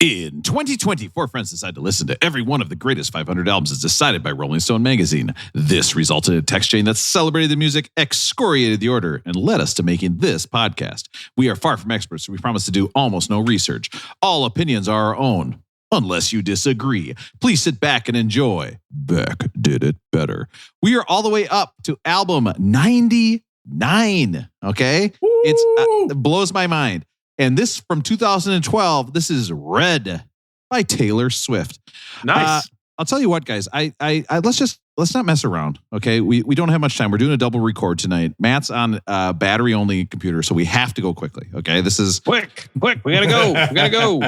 In 2020, four friends decided to listen to every one of the greatest 500 albums as decided by Rolling Stone magazine. This resulted in a text chain that celebrated the music, excoriated the order, and led us to making this podcast. We are far from experts, so we promise to do almost no research. All opinions are our own, unless you disagree. Please sit back and enjoy. Beck did it better. We are all the way up to album 99, okay? It blows my mind. And this from 2012, this is Red by Taylor Swift. Nice. I'll tell you what, guys. Let's not mess around. Okay, we don't have much time. We're doing a double record tonight. Matt's on a battery only computer, so we have to go quickly. Okay, this is quick. We gotta go.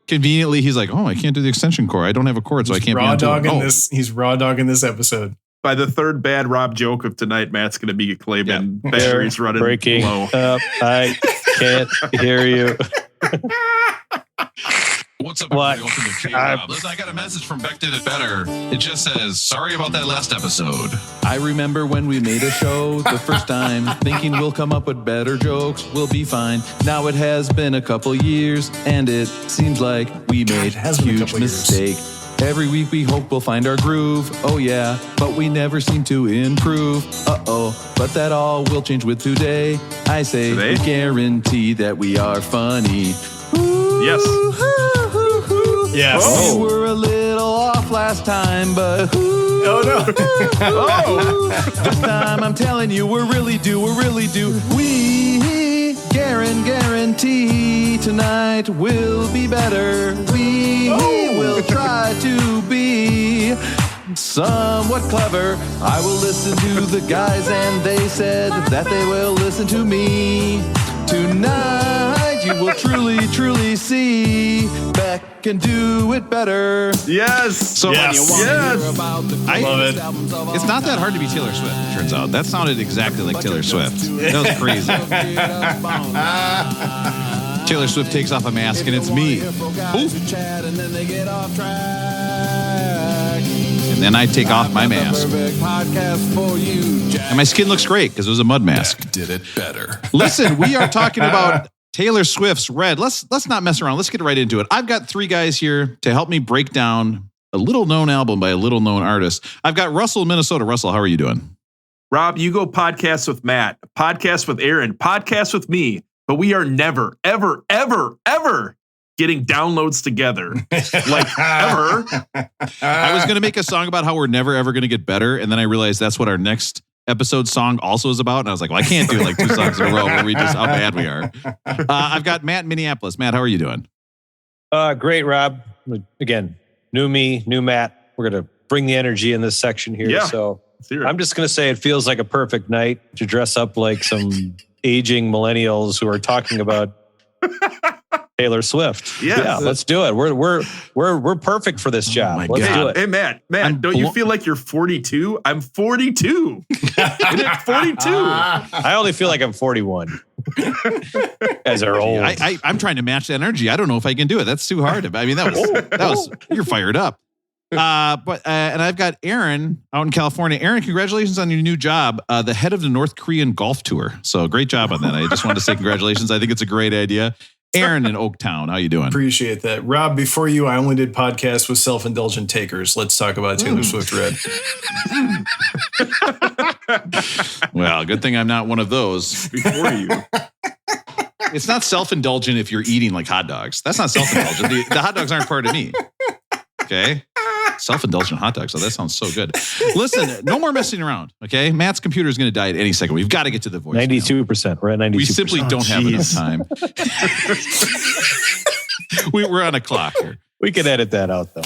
Conveniently, he's like, oh, I can't do the extension cord. I don't have a cord, so I can't. He's raw dogging this episode. By the third bad Rob joke of tonight, Matt's going to be claiming batteries running breaking low. I can't hear you. What's up, everybody? Welcome to K-Rob. Listen, I got a message from Beck Did It Better. It just says, sorry about that last episode. I remember when we made a show the first time, thinking we'll come up with better jokes, we'll be fine. Now it has been a couple years, and it seems like we made a huge mistake. Every week we hope we'll find our groove, oh yeah, but we never seem to improve, uh-oh. But that all will change with today. I say we guarantee that we are funny. Ooh, yes. Yes. Oh. We were a little off last time, but oh no. This time I'm telling you, we're really due. We guarantee tonight will be better. We will try to be somewhat clever. I will listen to the guys, and they said that they will listen to me. Tonight you will truly see Beck can do it better. Yes. So yes. I love it. It's not that hard to be Taylor Swift, it turns out. That sounded exactly like Taylor Swift. That was crazy. Taylor Swift takes off a mask and it's me. Ooh. And then I take off my mask. And my skin looks great because it was a mud mask. Beck did it better. Listen, we are talking about Taylor Swift's Red. Let's not mess around. Let's get right into it. I've got three guys here to help me break down a little known album by a little known artist. I've got Russell in Minnesota. Russell, how are you doing? Rob, you go podcast with Matt, podcast with Aaron, podcast with me, but we are never, ever, ever, ever getting downloads together. Like, ever. I was going to make a song about how we're never, ever going to get better. And then I realized that's what our next episode song also is about. And I was like, well, I can't do like two songs in a row where we just how bad we are. I've got Matt in Minneapolis. Matt, how are you doing? Great, Rob. Again, new me, new Matt. We're going to bring the energy in this section here. Yeah. So I'm just going to say it feels like a perfect night to dress up like some aging millennials who are talking about Taylor Swift. Yes. Yeah, let's do it. We're perfect for this job. Let's do it. Hey, Matt, don't you feel like you're 42? I'm 42. Isn't it 42? I only feel like I'm 41. Guys are old. I'm trying to match that energy. I don't know if I can do it. That's too hard. I mean, that was you're fired up. And I've got Aaron out in California. Aaron, congratulations on your new job, the head of the North Korean golf tour. So great job on that. I just wanted to say congratulations. I think it's a great idea. Aaron in Oaktown, how you doing? Appreciate that. Rob, before you, I only did podcasts with self-indulgent takers. Let's talk about Taylor Swift Red. Well, good thing I'm not one of those. Before you. It's not self-indulgent if you're eating like hot dogs. That's not self-indulgent. The hot dogs aren't part of me. Okay? Self-indulgent hot dogs. So that sounds so good. Listen, no more messing around. Okay? Matt's computer is going to die at any second. We've got to get to the voice. 92%. We're at 92%. We simply don't have enough time. We're on a clock here. We can edit that out, though.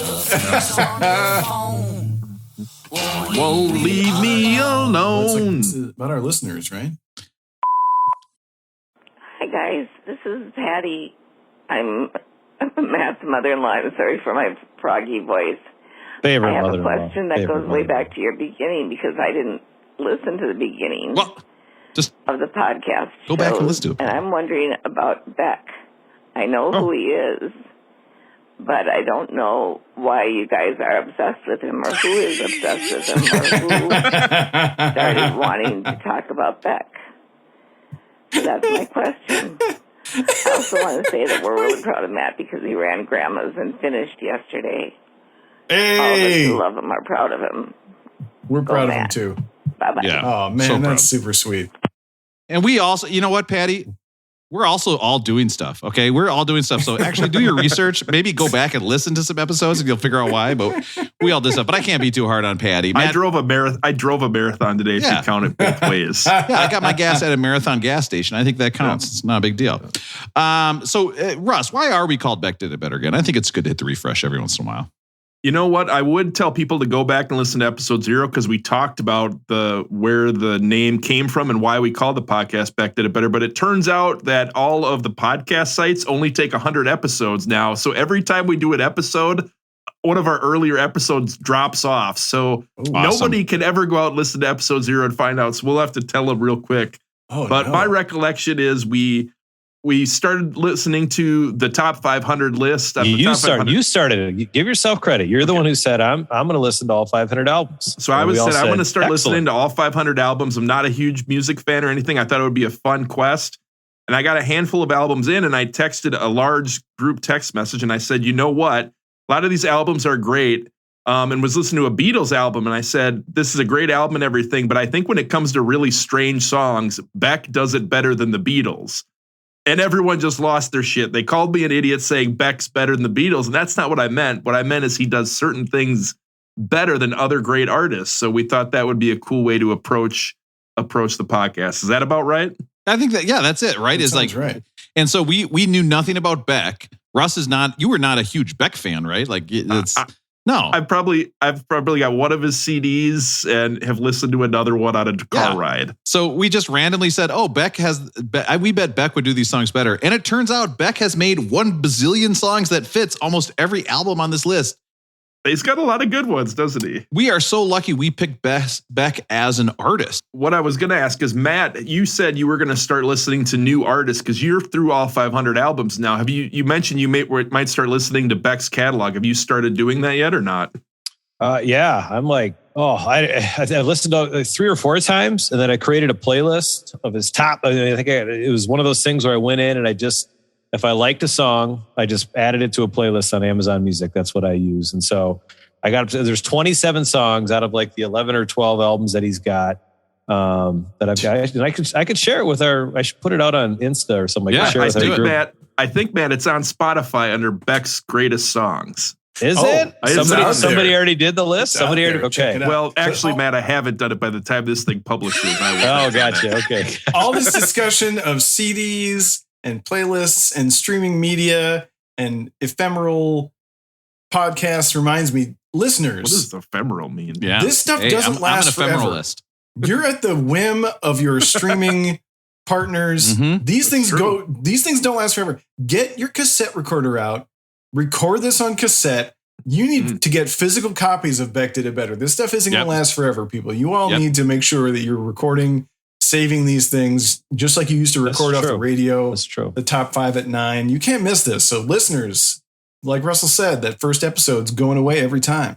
Won't leave me alone. It's about our listeners, right? Hi, guys. This is Patty. I'm Matt's mother-in-law. I'm sorry for my froggy voice. Favorite I have a mother-in-law. question that goes way back to your beginning because I didn't listen to the beginning of the podcast. Go back and listen to it. And I'm wondering about Beck. I know who he is, but I don't know why you guys are obsessed with him or who is obsessed with him or who started wanting to talk about Beck. So that's my question. I also want to say that we're really proud of Matt because he ran Grandma's and finished yesterday. Hey! All of us who love him are proud of him. We're proud of him Matt. too. Bye-bye. Yeah. Oh, man, So proud. that's super sweet. And we also, you know what, Patty? We're also all doing stuff. Okay. We're all doing stuff. So actually do your research. Maybe go back and listen to some episodes and you'll figure out why. But we all did stuff. But I can't be too hard on Patty. Matt, I drove a marathon today if you count it both ways. yeah, I got my gas at a Marathon gas station. I think that counts. It's not a big deal. Russ, why are we called Beck Did It Better again? I think it's good to hit the refresh every once in a while. You know what? I would tell people to go back and listen to episode 0 because we talked about where the name came from and why we call the podcast Beck Did It Better. But it turns out that all of the podcast sites only take 100 episodes now. So every time we do an episode, one of our earlier episodes drops off. So nobody can ever go out and listen to episode 0 and find out. So we'll have to tell them real quick. My recollection is we started listening to the top 500 list. You started it. Give yourself credit. You're the one who said, I'm going to listen to all 500 albums. So I want to start listening to all 500 albums. I'm not a huge music fan or anything. I thought it would be a fun quest. And I got a handful of albums in and I texted a large group text message and I said, you know what? A lot of these albums are great. And was listening to a Beatles album and I said, this is a great album and everything. But I think when it comes to really strange songs, Beck does it better than the Beatles. And everyone just lost their shit. They called me an idiot saying Beck's better than the Beatles. And that's not what I meant. What I meant is he does certain things better than other great artists. So we thought that would be a cool way to approach the podcast. Is that about right? I think that's it, right? That sounds right. And so we knew nothing about Beck. Russ you were not a huge Beck fan, right? Like it's no. I've probably got one of his CDs and have listened to another one on a car ride. So we just randomly said, we bet Beck would do these songs better. And it turns out Beck has made 1 bazillion songs that fits almost every album on this list. He's got a lot of good ones, doesn't he? We are so lucky we picked Beck as an artist. What I was going to ask is, Matt, you said you were going to start listening to new artists because you're through all 500 albums now. Have you mentioned you might start listening to Beck's catalog? Have you started doing that yet or not? Yeah, I'm like, I listened to 3 or 4 times and then I created a playlist of his top. I think it was one of those things where I went in and if I liked a song, I just added it to a playlist on Amazon Music. That's what I use. And so there's 27 songs out of like the 11 or 12 albums that he's got that I've got. And I could share it with I should put it out on Insta or something. Yeah, I think, Matt, it's on Spotify under Beck's greatest songs. Is it? Somebody already did the list? Somebody already? Okay. Well, actually, Matt, I haven't done it by the time this thing publishes. Gotcha. Okay. All this discussion of CDs and playlists and streaming media and ephemeral podcasts reminds me, listeners. What does ephemeral mean? Yeah. This stuff doesn't last I'm an forever. ephemeralist. You're at the whim of your streaming partners. Mm-hmm. These things don't last forever. Get your cassette recorder out. Record this on cassette. You need to get physical copies of Beck Did It Better. This stuff isn't going to last forever, people. You all need to make sure that you're recording, saving these things, just like you used to record off the radio. That's true. The top 5 at 9. You can't miss this. So listeners, like Russell said, that first episode's going away every time.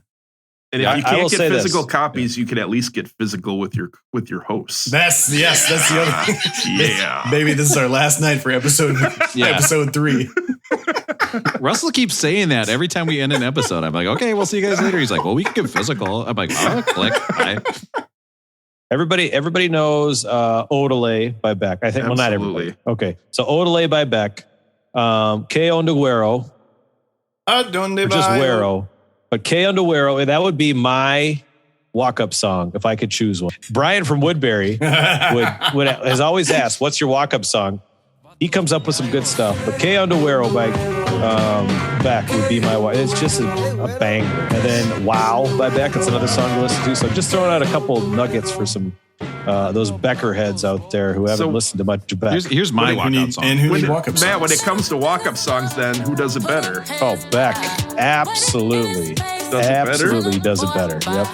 And if you can't get physical copies, you can at least get physical with your hosts. That's the other thing. Yeah. Maybe this is our last night for episode 3. Russell keeps saying that every time we end an episode. I'm like, okay, we'll see you guys later. He's like, well, we can get physical. I'm like, click. Bye. Everybody knows Odelay by Beck. I think, well, not everybody. Okay. So Odelay by Beck. Que Onda Güero. Just Güero. But Que Onda Güero, that would be my walk-up song if I could choose one. Brian from Woodbury has always asked, what's your walk-up song? He comes up with some good stuff. But Que Onda Güero by Beck would be my walk. It's just a banger. And then Wow by Beck, it's another song to listen to. So just throwing out a couple nuggets for some those Becker heads out there who haven't listened to much of Beck. Here's my walk-up song. And who need walk-up songs? Matt, when it comes to walk-up songs, then who does it better? Oh, Beck. Absolutely. Does it better. Yep.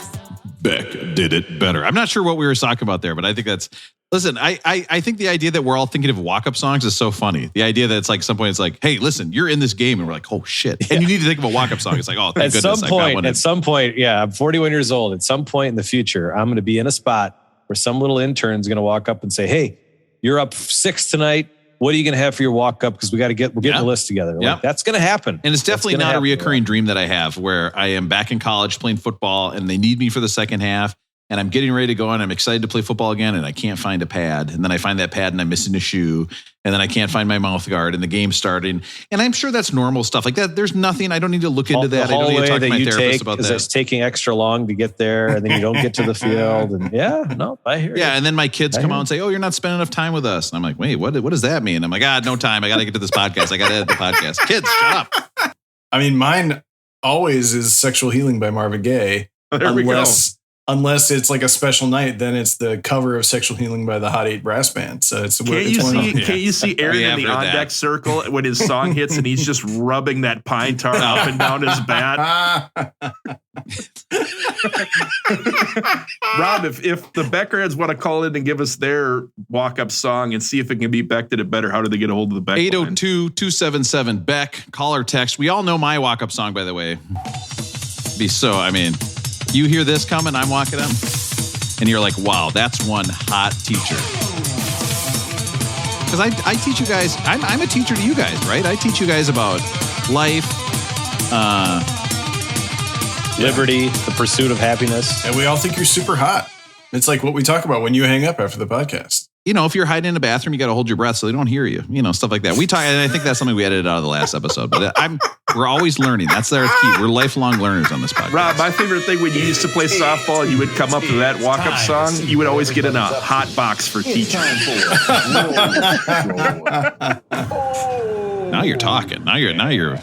Beck did it better. I'm not sure what we were talking about there, but I think that's... Listen, I think the idea that we're all thinking of walk-up songs is so funny. The idea that it's like some point it's like, hey, listen, you're in this game, and we're like, oh shit, and you need to think of a walk-up song. It's like, oh, thank goodness, at some point, yeah, I'm 41 years old. At some point in the future, I'm going to be in a spot where some little intern's going to walk up and say, hey, you're up 6 tonight. what are you going to have for your walk up? Because we're getting the list together. Like, that's going to happen. And it's definitely not a reoccurring dream that I have where I am back in college playing football and they need me for the second half. And I'm getting ready to go and I'm excited to play football again and I can't find a pad. And then I find that pad and I'm missing a shoe. And then I can't find my mouth guard and the game's starting. And I'm sure that's normal stuff like that. There's nothing, I don't need to look into that. I don't need to talk to my therapist about that. It's taking extra long to get there and then you don't get to the field. And I hear you. Yeah, and then my kids come out and say, oh, you're not spending enough time with us. And I'm like, wait, what does that mean? I'm like, no time. I got to get to this podcast. I got to edit the podcast. Kids, shut up. I mean, mine always is Sexual Healing by Marvin Gaye. Unless it's like a special night, then it's the cover of Sexual Healing by the Hot 8 Brass Band. So can't you see Aaron in the on-deck circle when his song hits and he's just rubbing that pine tar up and down his bat? Rob, if the Beckerheads want to call in and give us their walk-up song and see if it can be Beck did it better, how do they get a hold of the Beck 802-277-BECK. Call or text. We all know my walk-up song, by the way. You hear this coming, I'm walking up, and you're like, wow, that's one hot teacher. Because I teach you guys, I'm a teacher to you guys, right? I teach you guys about life, liberty, the pursuit of happiness. And we all think you're super hot. It's like what we talk about when you hang up after the podcast. You know, if you're hiding in a bathroom, you got to hold your breath so they don't hear you. You know, stuff like that. We talk, and I think that's something we edited out of the last episode. But we're always learning. That's our key. We're lifelong learners on this podcast. Rob, my favorite thing when you used to play softball, you would come up to that walk-up song. You would always get in a hot box for teaching. Now you're talking. Now you're.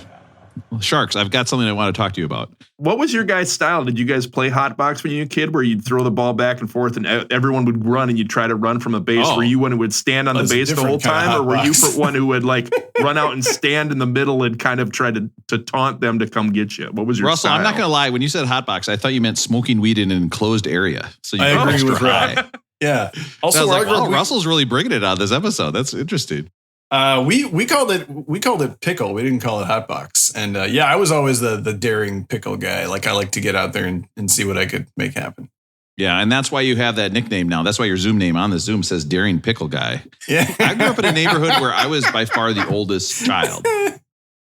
Sharks, I've got something I want to talk to you about. What was your guys' style? Did you guys play hot box when you were a kid where you'd throw the ball back and forth and everyone would run and you'd try to run from a base? Were you one who would stand on the base the whole time? Or were you one who would like run out and stand in the middle and kind of try to taunt them to come get you? What was your Russell, style? I'm not going to lie. When you said hot box, I thought you meant smoking weed in an enclosed area. So you I agree with that. Yeah. Also, Russell's really bringing it on this episode. That's interesting. We called it pickle. We didn't call it hot box. And I was always the daring pickle guy. Like I like to get out there and see what I could make happen. Yeah, and that's why you have that nickname now. That's why your Zoom name on the Zoom says Daring Pickle Guy. Yeah. I grew up in a neighborhood where I was by far the oldest child.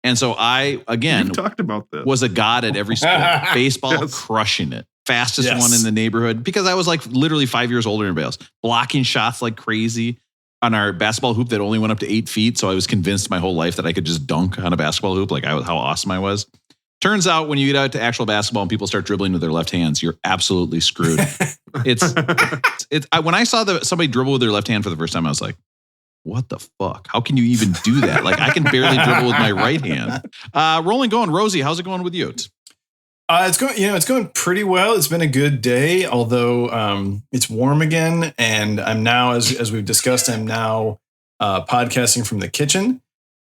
And so I, again, talked about this. Was a god at every sport. Baseball, crushing it. Fastest one in the neighborhood. Because I was like literally 5 years older than everybody else. Blocking shots like crazy. On our basketball hoop that only went up to 8 feet. So I was convinced my whole life that I could just dunk on a basketball hoop. Like how awesome I was. Turns out when you get out to actual basketball and people start dribbling with their left hands, you're absolutely screwed. When I saw somebody dribble with their left hand for the first time, I was like, what the fuck? How can you even do that? Like I can barely dribble with my right hand. Rolling going. Rosie, how's it going with you? It's going pretty well. It's been a good day, although it's warm again. And I'm now, as we've discussed, I'm now podcasting from the kitchen.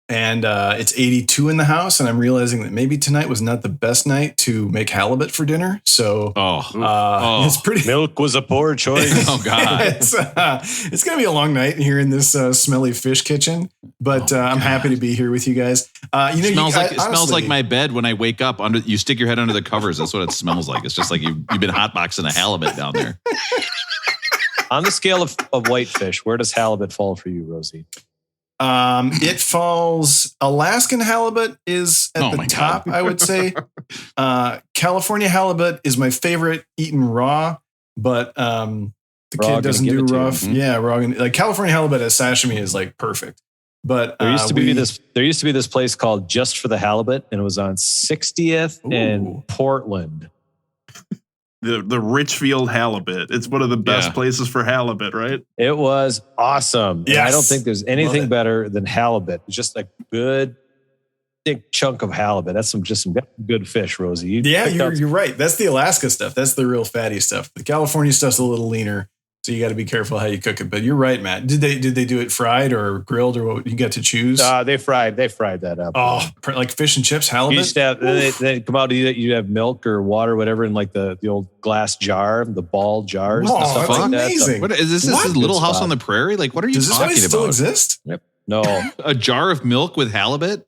And it's 82 in the house. And I'm realizing that maybe tonight was not the best night to make halibut for dinner. So it's pretty. Milk was a poor choice. Oh, God. It's going to be a long night here in this smelly fish kitchen. But I'm happy to be here with you guys. It smells like my bed when I wake up. You stick your head under the covers. That's what it smells like. It's just like you've been hotboxing a halibut down there. On the scale of whitefish, where does halibut fall for you, Rosie? It falls. Alaskan halibut is at the top, I would say. California halibut is my favorite eaten raw, but the kid doesn't do rough. Yeah, raw. Like California halibut as sashimi is like perfect. But there used to be this place called Just for the Halibut, and it was on 60th in Portland. The Richfield halibut. It's one of the best places for halibut, right? It was awesome. Yes. And I don't think there's anything better than halibut. It's just a good thick chunk of halibut. That's some good fish, Rosie. You're right. That's the Alaska stuff. That's the real fatty stuff. The California stuff's a little leaner. So you got to be careful how you cook it. But you're right, Matt. Did they do it fried or grilled or what? You got to choose? They fried that up. Oh, like fish and chips, halibut? You used to have, they come out to eat it. You have milk or water, whatever, in like the old glass jar, the ball jars. Oh, and stuff that's like amazing. What is this? This Little House on the Prairie? Like, what are you talking about? Does this place still exist? Yep. No. A jar of milk with halibut?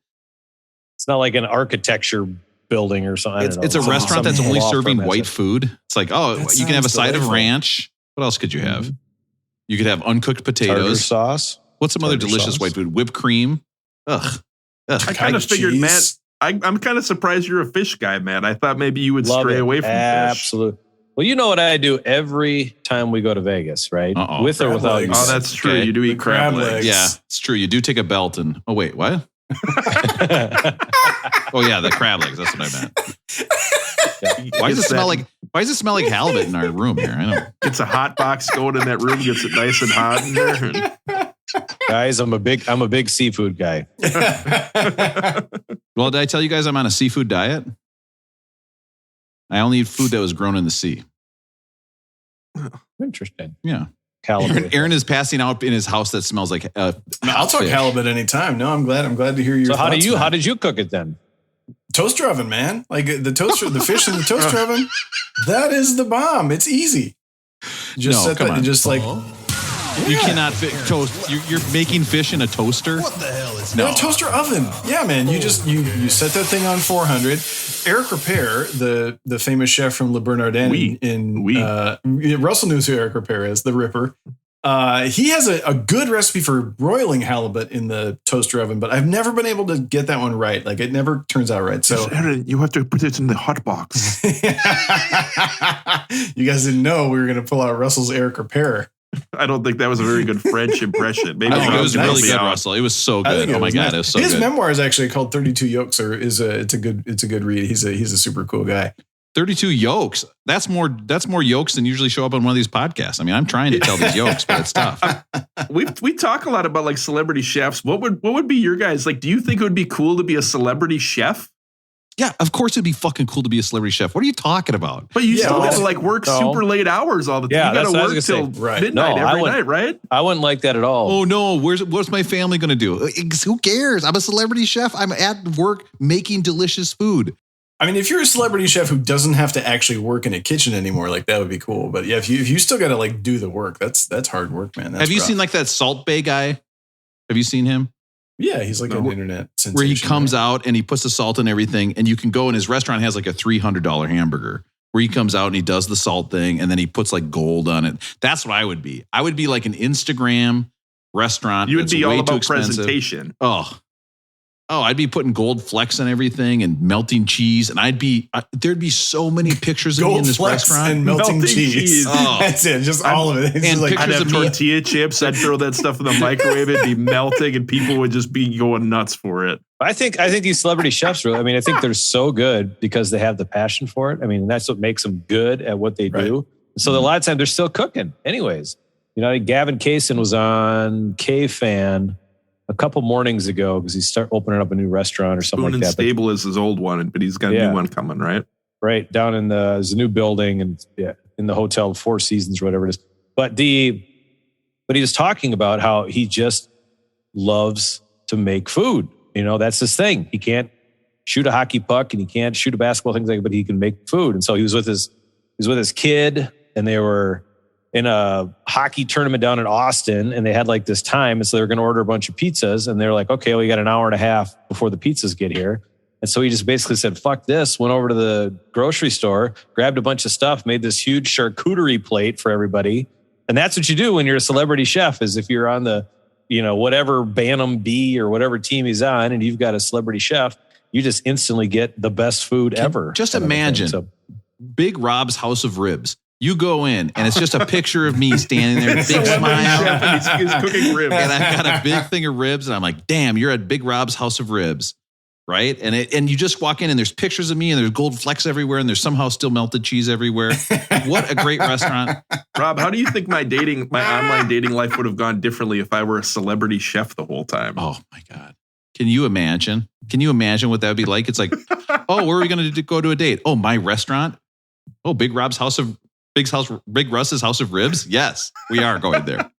It's not like an architecture building or something. It's a restaurant that's only serving white food. It's like, you can have a side of ranch. What else could you have? You could have uncooked potatoes. Tartar sauce. What's some other delicious white food? Whipped cream. Ugh. I kind of figured, Matt. I'm kind of surprised you're a fish guy, Matt. I thought maybe you would stray away from fish. Absolutely. Well, you know what I do every time we go to Vegas, right? With or without you. Oh, that's true. Okay. You do eat crab legs. Yeah, it's true. You do take a belt and... Oh, wait, what? Oh, yeah, the crab legs. That's what I meant. Why does it smell like halibut in our room here? I know. It's a hot box going in that room, gets it nice and hot in there. Guys, I'm a big seafood guy. Well, did I tell you guys I'm on a seafood diet? I only eat food that was grown in the sea. Interesting. Yeah. Halibut. Aaron is passing out in his house that smells like I'll talk halibut anytime. No, I'm glad to hear your So thoughts, how did you cook it then? Toaster oven, man. Like the fish in the toaster oven. That is the bomb. It's easy. Just set that and just like you cannot toast. You're making fish in a toaster. What the hell is a toaster oven? Yeah, man. You just you set that thing on 400. Eric Repair, the famous chef from Le Bernardin Russell knows who Eric Repair is, the Ripper. He has a good recipe for broiling halibut in the toaster oven, but I've never been able to get that one right. Like it never turns out right. So Aaron, you have to put it in the hot box. You guys didn't know we were going to pull out Russell's Eric Repair. I don't think that was a very good French impression. Maybe it was really good, Russell. It was so good. Oh my God, it was so good. His memoir is actually called 32 Yolks, it's a good read. He's a super cool guy. 32 yolks. That's more yolks than usually show up on one of these podcasts. I mean, I'm trying to tell these yolks, but it's tough. We talk a lot about like celebrity chefs. What would be your guys like? Do you think it would be cool to be a celebrity chef? Yeah, of course it'd be fucking cool to be a celebrity chef. What are you talking about? But you still have to like work super late hours all the time. You got to work till midnight every night, right? I wouldn't like that at all. Oh no, what's my family going to do? Who cares? I'm a celebrity chef. I'm at work making delicious food. I mean, if you're a celebrity chef who doesn't have to actually work in a kitchen anymore, like that would be cool. But yeah, if you still got to like do the work, that's hard work, man. Have you seen like that Salt Bay guy? Have you seen him? Yeah, he's like an internet sensation. Where he comes out and he puts the salt in everything, and you can go in his restaurant has like a $300 hamburger where he comes out and he does the salt thing and then he puts like gold on it. That's what I would be. I would be like an Instagram restaurant. You would be all about presentation. I'd be putting gold flecks on everything and melting cheese, and there'd be so many pictures of me in this restaurant and melting cheese. Oh, that's it, just all of it. And like, I'd have tortilla chips. I'd throw that stuff in the microwave. It'd be melting, and people would just be going nuts for it. I think these celebrity chefs really. I mean, I think they're so good because they have the passion for it. I mean, that's what makes them good at what they do. So a lot of times they're still cooking, anyways. You know, Gavin Kaysen was on K-Fan a couple mornings ago because he's opening up a new restaurant or something like that. Stable is his old one, but he's got a new one coming, right? Right, down in there's a new building and in the hotel Four Seasons or whatever it is. But he was talking about how he just loves to make food. You know, that's his thing. He can't shoot a hockey puck and he can't shoot a basketball, things like that, but he can make food. And so he was with his kid, and they were in a hockey tournament down in Austin, and they had like this time. And so they were going to order a bunch of pizzas, and they're like, okay, we got an hour and a half before the pizzas get here. And so he just basically said, fuck this, went over to the grocery store, grabbed a bunch of stuff, made this huge charcuterie plate for everybody. And that's what you do when you're a celebrity chef, is if you're on the, whatever Bantam B or whatever team he's on, and you've got a celebrity chef, you just instantly get the best food ever. Just imagine Big Rob's House of Ribs. You go in, and it's just a picture of me standing there, big smile. He's cooking ribs. And I've got a big thing of ribs, and I'm like, damn, you're at Big Rob's House of Ribs, right? And you just walk in, and there's pictures of me, and there's gold flecks everywhere, and there's somehow still melted cheese everywhere. What a great restaurant. Rob, how do you think my online dating life would have gone differently if I were a celebrity chef the whole time? Oh, my God. Can you imagine? What that would be like? It's like, oh, where are we going to go to a date? Oh, my restaurant? Oh, Big Russ's House of Ribs? Yes, we are going there.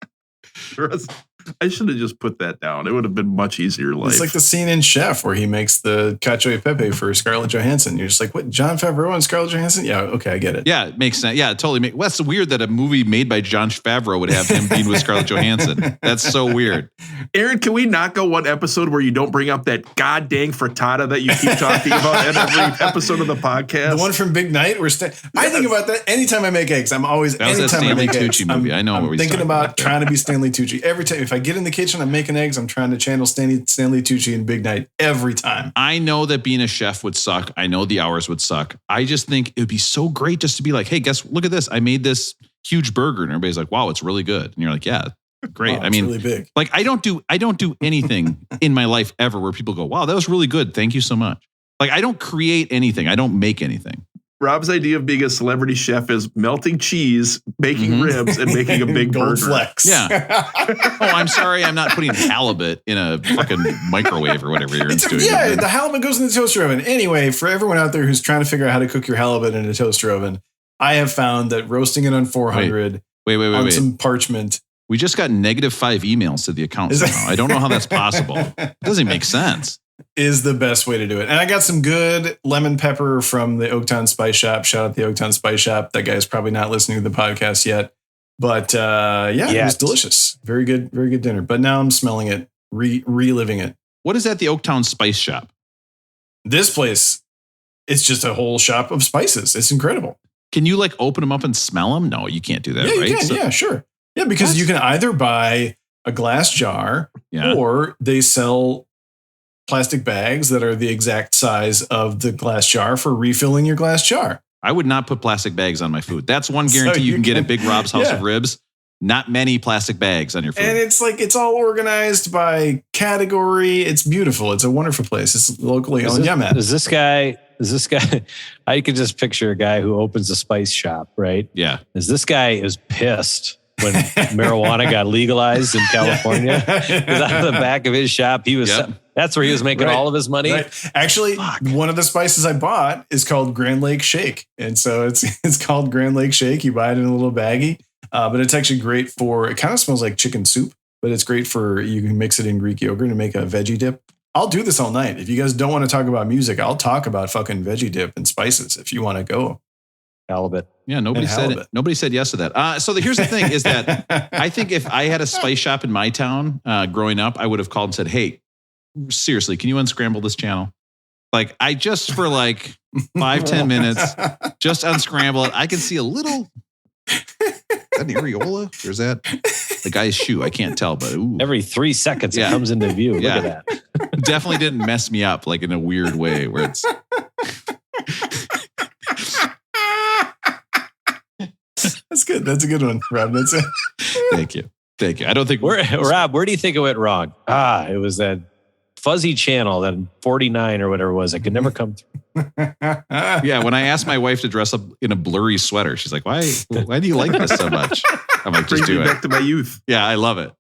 I should have just put that down. It would have been much easier life. It's like the scene in Chef where he makes the cacio e pepe for Scarlett Johansson. You're just like, what, Jon Favreau and Scarlett Johansson? Yeah, okay, I get it. Yeah, it makes sense. Yeah, it totally makes. Well, that's weird that a movie made by Jon Favreau would have him being with Scarlett Johansson. That's so weird. Aaron, can we not go one episode where you don't bring up that god dang frittata that you keep talking about in every episode of the podcast? The one from Big Night? I think about that anytime I make eggs. I'm always, that was anytime that Stanley I make Tucci eggs, movie. I know I'm what we're thinking about trying to be Stanley Tucci. Every time, if I get in the kitchen, I'm making eggs, I'm trying to channel Stanley Tucci and Big Night every time. I know that being a chef would suck. I know the hours would suck. I just think it would be so great just to be like, hey, look at this. I made this huge burger. And everybody's like, wow, it's really good. And you're like, yeah, great. I mean, really big. Like I don't do anything in my life ever where people go, wow, that was really good. Thank you so much. Like I don't create anything. I don't make anything. Rob's idea of being a celebrity chef is melting cheese, making ribs, and making a big Gold burger. Flex. Yeah. Oh, I'm sorry. I'm not putting halibut in a fucking microwave or whatever you're doing. Yeah, the halibut goes in the toaster oven. Anyway, for everyone out there who's trying to figure out how to cook your halibut in a toaster oven, I have found that roasting it on 400 on some parchment. We just got -5 emails to the account somehow. I don't know how that's possible. It doesn't make sense. Is the best way to do it. And I got some good lemon pepper from the Oaktown Spice Shop. Shout out the Oaktown Spice Shop. That guy's probably not listening to the podcast yet. But it was delicious. Very good dinner. But now I'm smelling it, reliving it. What is at the Oaktown Spice Shop? This place, it's just a whole shop of spices. It's incredible. Can you like open them up and smell them? No, you can't do that, right? You can. Yeah, sure. Yeah, because you can either buy a glass jar or they sell plastic bags that are the exact size of the glass jar for refilling your glass jar. I would not put plastic bags on my food. That's one guarantee you can get at Big Rob's House of Ribs. Not many plastic bags on your food. And it's all organized by category. It's beautiful. It's a wonderful place. It's locally owned. Yeah, man. Is this guy, I could just picture a guy who opens a spice shop, right? Yeah. This guy is pissed when marijuana got legalized in California. Because out of the back of his shop, he was that's where he was making all of his money. Right. Actually, one of the spices I bought is called Grand Lake Shake. And so it's called Grand Lake Shake. You buy it in a little baggie. But it's actually great it kind of smells like chicken soup, but it's great you can mix it in Greek yogurt and make a veggie dip. I'll do this all night. If you guys don't want to talk about music, I'll talk about fucking veggie dip and spices if you want to go. Halibut. Yeah, nobody said it. Nobody said yes to that. So here's the thing is that I think if I had a spice shop in my town growing up, I would have called and said, hey, seriously, can you unscramble this channel? Like I just for like 5-10 minutes, just unscramble it. I can see a little... Is that an areola? Or is that the guy's shoe? I can't tell, but ooh. Every 3 seconds it comes into view. Look at that. Definitely didn't mess me up like in a weird way where it's. That's good. That's a good one, Rob. That's it. Thank you. I don't think Rob, where do you think it went wrong? It was that fuzzy channel, that 49 or whatever it was. I could never come through. Yeah, when I asked my wife to dress up in a blurry sweater, she's like, why do you like this so much? I'm like, just do it. Back to my youth. Yeah, I love it.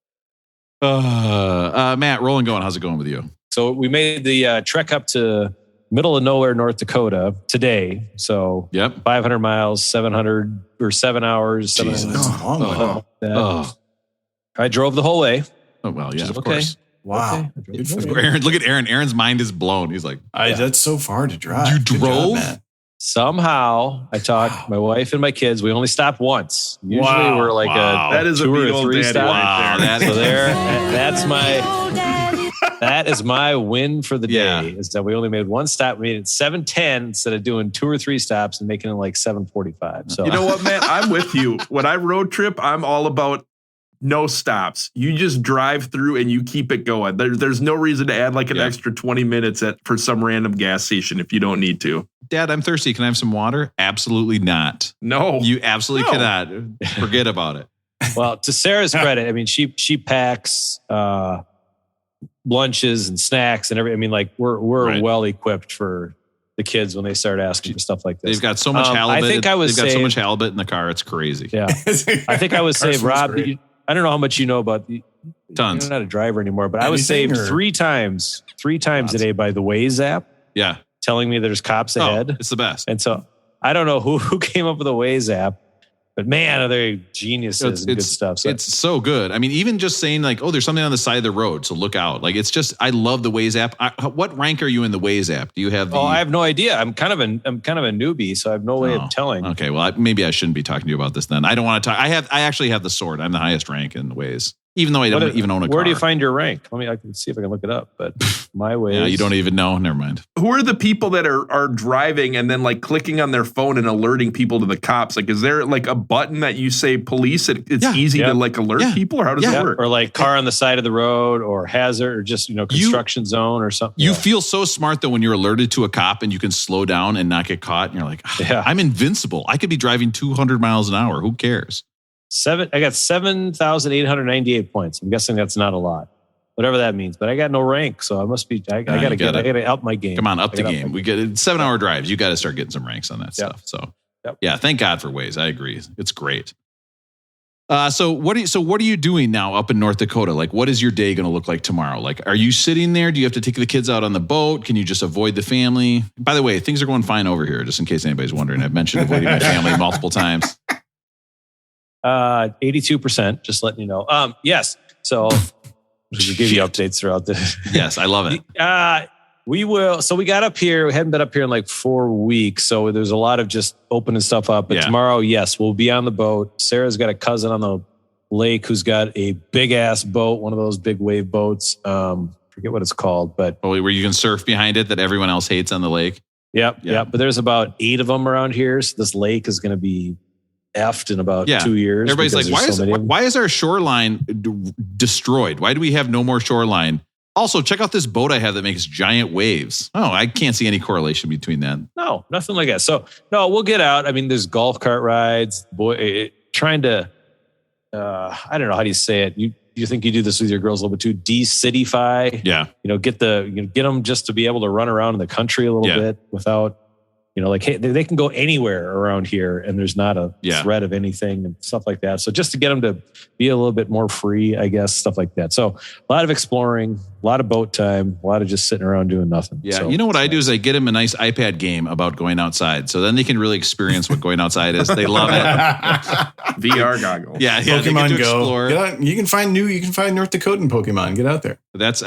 Matt, rolling going. How's it going with you? So we made the trek up to middle of nowhere, North Dakota today. So 500 miles, 7 hours. Jesus, that's a long way. I drove the whole way. Oh, well, yeah, of course. Wow. Okay. Aaron, look at Aaron. Aaron's mind is blown. He's like, that's so far to drive. You drove? Job, somehow I talked my wife and my kids. We only stopped once. Usually we're like that is 2 a or 3 stop. Right So that is my win for the day. Is that we only made one stop. We made it 7:10 instead of doing 2 or 3 stops and making it like 7:45. So you know what, man? I'm with you. When I road trip, I'm all about no stops. You just drive through and you keep it going. There's no reason to add like an extra 20 minutes for some random gas station if you don't need to. Dad, I'm thirsty. Can I have some water? Absolutely not. No. You absolutely cannot. Forget about it. Well, to Sarah's credit, I mean, she packs lunches and snacks and everything. I mean, like we're well equipped for the kids when they start asking for stuff like this. They've got so much halibut. They've got so much halibut in the car. It's crazy. Yeah. I think I was saved, Rob. I don't know how much you know about tons. You're not a driver anymore, but I was saved 3 times a day by the Waze app. Yeah. Telling me there's cops ahead. It's the best. And so I don't know who came up with the Waze app, but man, are they geniuses and good stuff. So it's so good. I mean, even just saying like, oh, there's something on the side of the road, so look out. Like, it's just, I love the Waze app. What rank are you in the Waze app? Do you have the... Oh, I have no idea. I'm kind of a newbie, so I have no way of telling. Okay, well, maybe I shouldn't be talking to you about this then. I don't want to talk. I actually have the sword. I'm the highest rank in the Waze. Even though I don't even own a car. Where do you find your rank? I can see if I can look it up, but my way you don't even know. Never mind. Who are the people that are driving and then like clicking on their phone and alerting people to the cops? Like, is there like a button that you say police? It's easy to like alert people, or how does it work? Or like car on the side of the road, or hazard, or just construction zone or something. You feel so smart though when you're alerted to a cop and you can slow down and not get caught. And you're like, I'm invincible. I could be driving 200 miles an hour. Who cares? I got 7,898 points. I'm guessing that's not a lot, whatever that means. But I got no rank, so I must be. I got to up my game. Come on, up the game. We get 7-hour drives. You got to start getting some ranks on that stuff. So, thank God for Waze. I agree. It's great. So what are you doing now up in North Dakota? Like, what is your day going to look like tomorrow? Like, are you sitting there? Do you have to take the kids out on the boat? Can you just avoid the family? By the way, things are going fine over here. Just in case anybody's wondering, I've mentioned avoiding my family multiple times. 82%, just letting you know. Yes. So we'll give you updates throughout this. Yes, I love it. We will. So we got up here. We hadn't been up here in like 4 weeks. So there's a lot of just opening stuff up. But tomorrow, yes, we'll be on the boat. Sarah's got a cousin on the lake who's got a big ass boat, one of those big wave boats. Forget what it's called, but where you can surf behind it that everyone else hates on the lake. Yep. But there's about 8 of them around here. So this lake is going to be effed in about 2 years. Everybody's like, why is our shoreline destroyed? Why do we have no more shoreline? Also, check out this boat I have that makes giant waves. Oh, I can't see any correlation between that. No, nothing like that. So, no, we'll get out. I mean, there's golf cart rides. Trying to, I don't know, how do you say it? You think you do this with your girls a little bit too? De-cityfy. Yeah. Get them just to be able to run around in the country a little bit without, like, hey, they can go anywhere around here and there's not a threat of anything and stuff like that. So just to get them to be a little bit more free, I guess, stuff like that. So a lot of exploring, a lot of boat time, a lot of just sitting around doing nothing. Yeah. So, you know what I do is I get them a nice iPad game about going outside. So then they can really experience what going outside is. They love it. VR goggles. Yeah. Pokemon Go. You can find North Dakotan Pokemon. Get out there.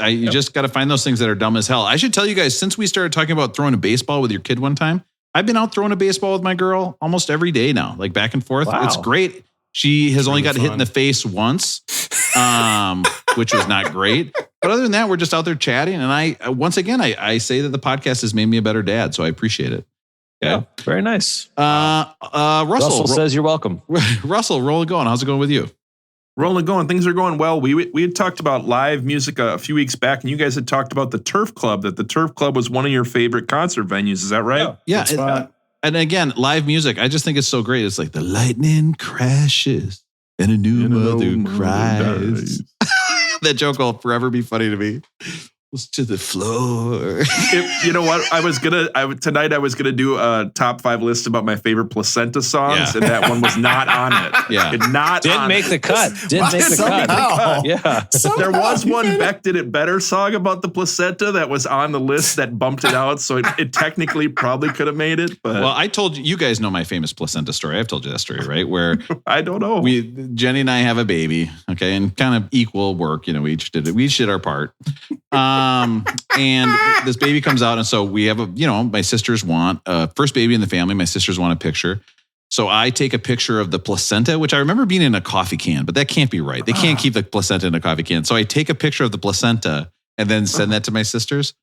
You just got to find those things that are dumb as hell. I should tell you guys, since we started talking about throwing a baseball with your kid one time, I've been out throwing a baseball with my girl almost every day now, like back and forth. Wow. It's great. She has only got hit in the face once, which was not great. But other than that, we're just out there chatting. And I say that the podcast has made me a better dad. So I appreciate it. Okay? Yeah, very nice. Russell says you're welcome. Russell, roll it going. How's it going with you? Rolling going. Things are going well. We had talked about live music a few weeks back, and you guys had talked about the Turf Club, that the Turf Club was one of your favorite concert venues. Is that right? Yeah. And again, live music, I just think it's so great. It's like the lightning crashes and a new mother cries. That joke will forever be funny to me. To the floor. You know what? Tonight I was gonna do a top 5 list about my favorite placenta songs, and that one was not on it. Yeah, didn't make the cut. Yeah, there was one Beck Did It Better song about the placenta that was on the list that bumped it out, so it technically probably could have made it. But I told you guys know my famous placenta story. I've told you that story, right? Where I don't know. Jenny and I have a baby, okay, and kind of equal work. We each did our part. And this baby comes out. And so we have my sisters want first baby in the family. My sisters want a picture. So I take a picture of the placenta, which I remember being in a coffee can, but that can't be right. They can't keep the placenta in a coffee can. So I take a picture of the placenta and then send that to my sisters.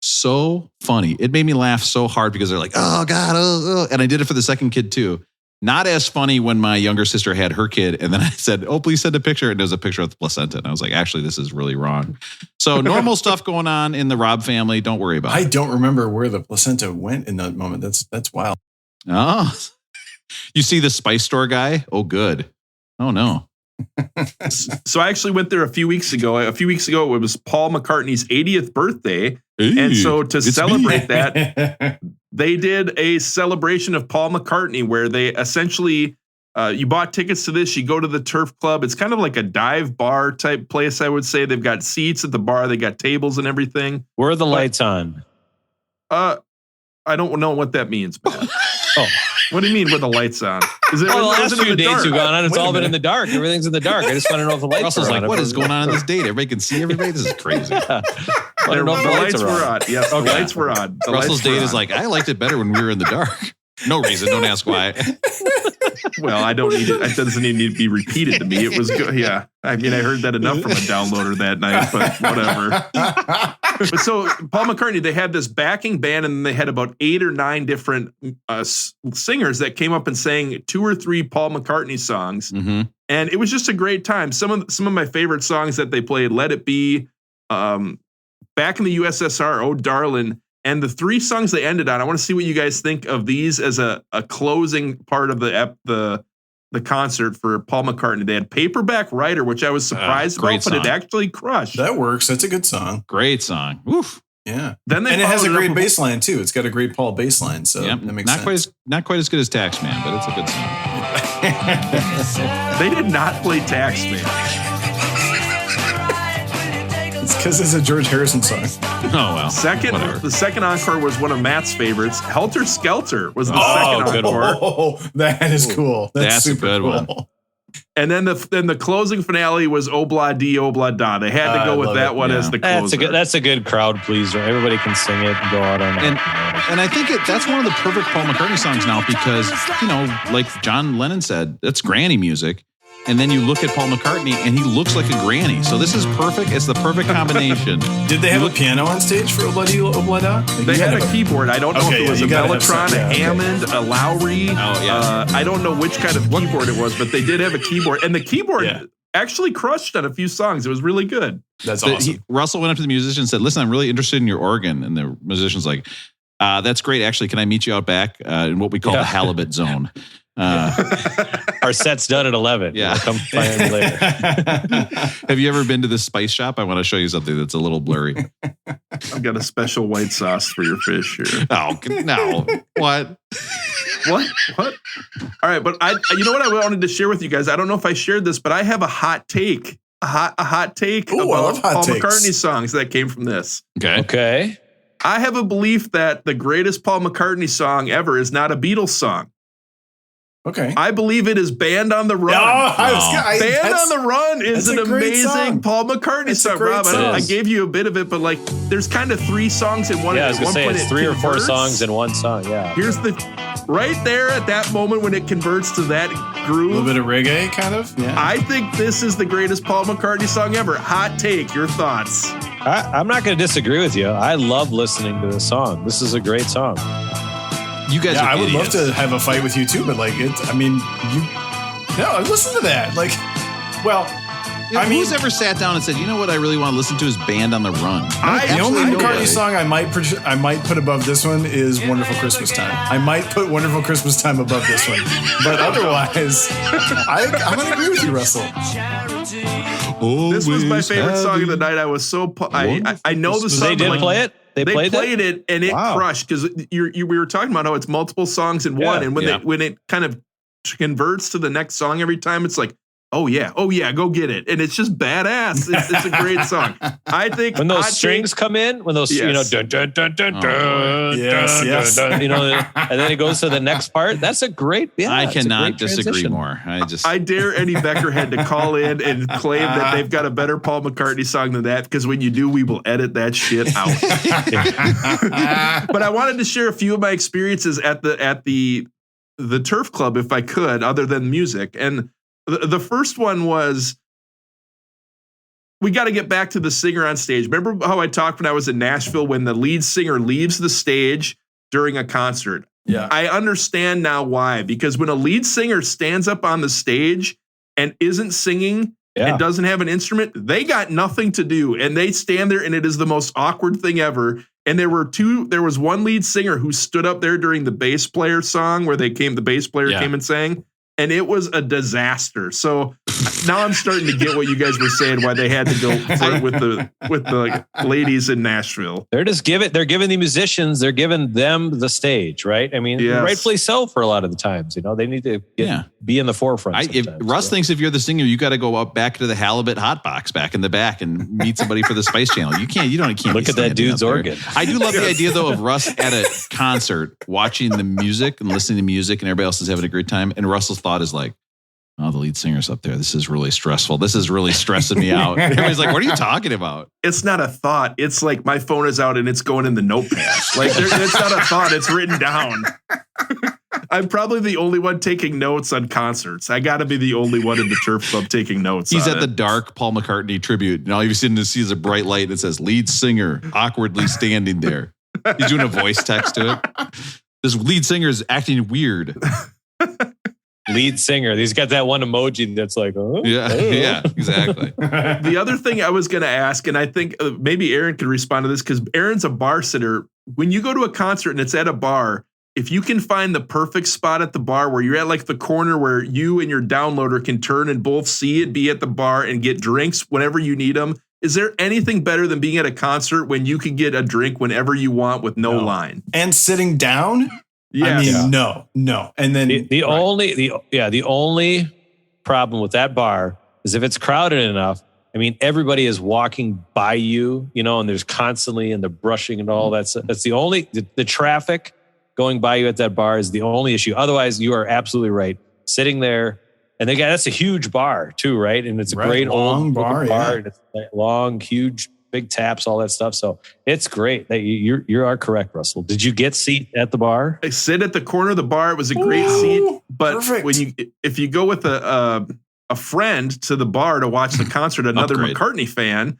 So funny. It made me laugh so hard because they're like, oh God. Oh. And I did it for the second kid too. Not as funny when my younger sister had her kid. And then I said, oh, please send a picture. And there's a picture of the placenta. And I was like, actually, this is really wrong. So normal stuff going on in the Robb family. Don't worry about it. I don't remember where the placenta went in that moment. That's wild. Oh, you see the spice store guy? Oh, good. Oh, no. So I actually went there a few weeks ago. A few weeks ago, it was Paul McCartney's 80th birthday. And so to celebrate that, they did a celebration of Paul McCartney where they essentially, you bought tickets to this, you go to the Turf Club. It's kind of like a dive bar type place, I would say. They've got seats at the bar. They got tables and everything. Where are the lights on? I don't know what that means, man. Oh. What do you mean with the lights on? Is it the last few dates you've gone on, it's all been in the dark. Everything's in the dark. I just want to know if the lights Russell's are like, on. what is going on in this date? Everybody can see everybody? This is crazy. The lights were on. Yes, the lights were on. Russell's date is like, I liked it better when we were in the dark. No reason. Don't ask why. Well, I don't need it. It doesn't even need to be repeated to me. It was good. Yeah. I mean, I heard that enough from a downloader that night, but whatever. But so Paul McCartney, they had this backing band, and they had about 8 or 9 different singers that came up and sang 2 or 3 Paul McCartney songs. Mm-hmm. And it was just a great time. Some of my favorite songs that they played, Let It Be, Back in the USSR, Oh Darlin', and the 3 songs they ended on. I want to see what you guys think of these as a closing part of the concert for Paul McCartney. They had Paperback Writer, which I was surprised about, but it actually crushed. That works. That's a good song. Great song. Woof. Yeah. Then it has a great bass line too. It's got a great Paul bass line, so that makes sense. Not quite as good as Taxman, but it's a good song. They did not play Taxman. It's because it's a George Harrison song. Oh, well. The second encore was one of Matt's favorites. Helter Skelter was the second encore. Oh, that is cool. That's super a good cool. one. And then the closing finale was Obla Di Obla Da. They had to go with that one as the closer. That's a good crowd pleaser. Everybody can sing it and go out on it. And I think that's one of the perfect Paul McCartney songs now because, like John Lennon said, that's granny music. And then you look at Paul McCartney and he looks like a granny. So this is perfect. It's the perfect combination. Did they have a piano on stage for Obla Di Obla Da? They had a keyboard. I don't know if it was a Mellotron, a Hammond, a Lowry. Oh, yeah. I don't know which kind of keyboard it was, but they did have a keyboard. And the keyboard actually crushed on a few songs. It was really good. That's awesome. Russell went up to the musician and said, listen, I'm really interested in your organ. And the musician's like, that's great. Actually, can I meet you out back in what we call the halibut zone? Our set's done at 11. Yeah. We'll come find me later. Have you ever been to this spice shop? I want to show you something that's a little blurry. I've got a special white sauce for your fish here. Oh, no. What? What? All right, but you know what I wanted to share with you guys? I don't know if I shared this, but I have a hot take. A hot take about Paul McCartney songs that came from this. Okay. I have a belief that the greatest Paul McCartney song ever is not a Beatles song. Okay. I believe it is Band on the Run. Band on the Run is an amazing Paul McCartney song, Rob. I gave you a bit of it, but like there's kind of 3 songs in one. Yeah, I was going to say it's 3 or 4 songs in one song, yeah. Here's right there at that moment when it converts to that groove. A little bit of reggae, kind of. Yeah. I think this is the greatest Paul McCartney song ever. Hot take, your thoughts? I'm not going to disagree with you. I love listening to this song. This is a great song. You guys are I would idiots. love to have a fight with you too, but like listen to that. Like, well, who's ever sat down and said, you know what I really want to listen to is Band on the Run? The only McCartney song I might put above this one is Wonderful Christmas Time. I might put Wonderful Christmas Time above this one, but otherwise, I'm going to agree with you, Russell. This was my favorite song of the night. I was so I know the song. They did play it. They played it and it crushed because we were talking about how it's multiple songs in one, and when it kind of converts to the next song every time, it's like, oh yeah, go get it, and it's just badass. It's a great song. I think when those strings come in, when those dun dun dun dun dun dun, and then it goes to the next part. That's a great. Yeah, I cannot disagree more. I dare Eddie Beckerhead to call in and claim that they've got a better Paul McCartney song than that, because when you do, we will edit that shit out. But I wanted to share a few of my experiences at the Turf Club, if I could, other than music. And the first one was, we got to get back to the singer on stage. Remember how I talked when I was in Nashville when the lead singer leaves the stage during a concert? Yeah. I understand now why. Because when a lead singer stands up on the stage and isn't singing and doesn't have an instrument, they got nothing to do. And they stand there and it is the most awkward thing ever. And there was one lead singer who stood up there during the bass player song where the bass player came and sang. And it was a disaster. So now I'm starting to get what you guys were saying, why they had to go with the ladies in Nashville. They're giving the musicians, they're giving them the stage, right? I mean, rightfully so for a lot of the times. They need to be in the forefront. Russ thinks if you're the singer, you got to go up back to the Halibut hot box back in the back and meet somebody for the Spice Channel. You can't look at that dude's organ. I do love the idea though of Russ at a concert watching the music and listening to music and everybody else is having a great time. And Russell's thought is like, oh, the lead singer's up there. This is really stressful. This is really stressing me out. Everybody's like, what are you talking about? It's not a thought. It's like my phone is out and it's going in the notepad. Like it's not a thought. It's written down. I'm probably the only one taking notes on concerts. I got to be the only one in the Turf Club taking notes. He's at the dark Paul McCartney tribute, and all you've seen is a bright light that says lead singer awkwardly standing there. He's doing a voice text to it. This lead singer is acting weird. Lead singer. He's got that one emoji that's like, oh. Yeah, exactly. The other thing I was going to ask, and I think maybe Aaron could respond to this because Aaron's a bar sitter. When you go to a concert and it's at a bar, if you can find the perfect spot at the bar where you're at like the corner where you and your downloader can turn and both see it, be at the bar and get drinks whenever you need them. Is there anything better than being at a concert when you can get a drink whenever you want with no line? And sitting down? Yes. I mean, no. And then the only problem with that bar is if it's crowded enough. I mean, everybody is walking by you, and there's constantly and the brushing and all that's the only the traffic going by you at that bar is the only issue. Otherwise, you are absolutely right. Sitting there, and that's a huge bar too, right? And it's a great long old bar, bar. And it's long, huge, big taps, all that stuff. So it's great. You are correct, Russell. Did you get seat at the bar? I sit at the corner of the bar. It was a great seat, but perfect. if you go with a friend to the bar to watch the concert, another McCartney fan.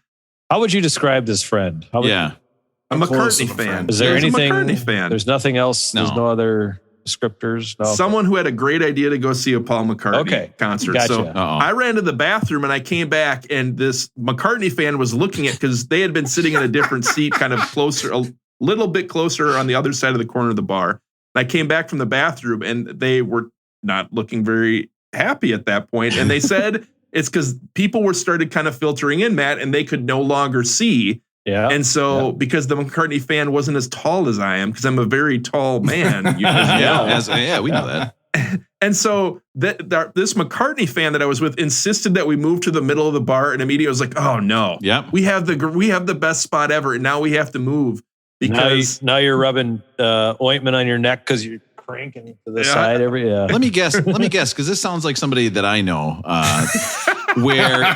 How would you describe this friend? A McCartney fan. Is there anything? A McCartney fan. There's nothing else. No. There's no other descriptors. No. Someone who had a great idea to go see a Paul McCartney concert. Gotcha. So I ran to the bathroom and I came back and this McCartney fan was looking at, because they had been sitting in a different seat, kind of closer, a little bit closer on the other side of the corner of the bar. And I came back from the bathroom and they were not looking very happy at that point. And they said it's because people were started kind of filtering in, Matt, and they could no longer see. Yeah. And so because the McCartney fan wasn't as tall as I am, because I'm a very tall man. We know that. And so this McCartney fan that I was with insisted that we move to the middle of the bar, and immediately I was like, "Oh no, we have the best spot ever, and now we have to move because now you're rubbing ointment on your neck because you're cranking to the side every." Let me guess, because this sounds like somebody that I know. Where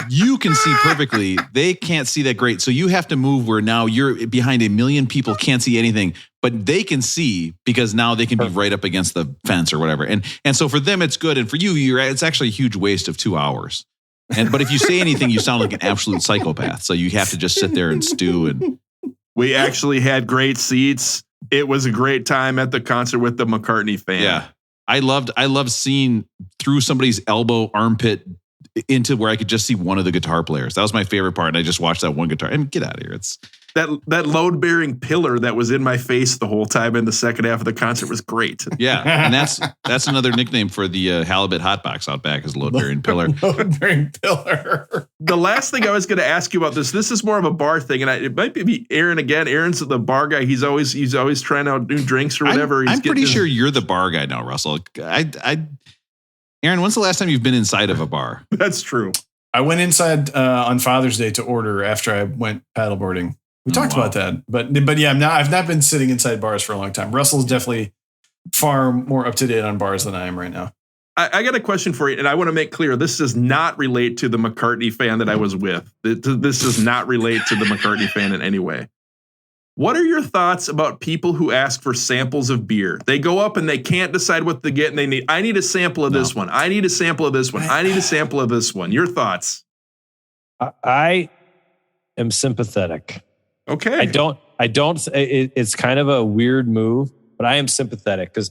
you can see perfectly, they can't see that great. So you have to move where now you're behind a million people, can't see anything, but they can see because now they can be right up against the fence or whatever. And so for them, it's good. And for you, it's actually a huge waste of 2 hours. But if you say anything, you sound like an absolute psychopath. So you have to just sit there and stew. And we actually had great seats. It was a great time at the concert with the McCartney fan. Yeah. I loved seeing through somebody's elbow armpit into where I could just see one of the guitar players. That was my favorite part. And I just watched that one guitar. I mean, get out of here. It's that load-bearing pillar that was in my face the whole time in the second half of the concert was great. Yeah, and that's another nickname for the halibut hotbox out back is load-bearing pillar. Load-bearing pillar. The last thing I was going to ask you about this is more of a bar thing, and it might be Aaron again. Aaron's the bar guy. He's always trying to do drinks or whatever. I'm pretty sure you're the bar guy now, Russell. Aaron, when's the last time you've been inside of a bar? That's true. I went inside on Father's Day to order after I went paddleboarding. We talked about that, but yeah, I've not been sitting inside bars for a long time. Russell's definitely far more up to date on bars than I am right now. I got a question for you, and I want to make clear this does not relate to the McCartney fan that I was with. This does not relate to the McCartney fan in any way. What are your thoughts about people who ask for samples of beer? They go up and they can't decide what to get, and I need a sample of this one. I need a sample of this one. I need a sample of this one. Your thoughts? I am sympathetic. Okay. I don't, it's kind of a weird move, but I am sympathetic because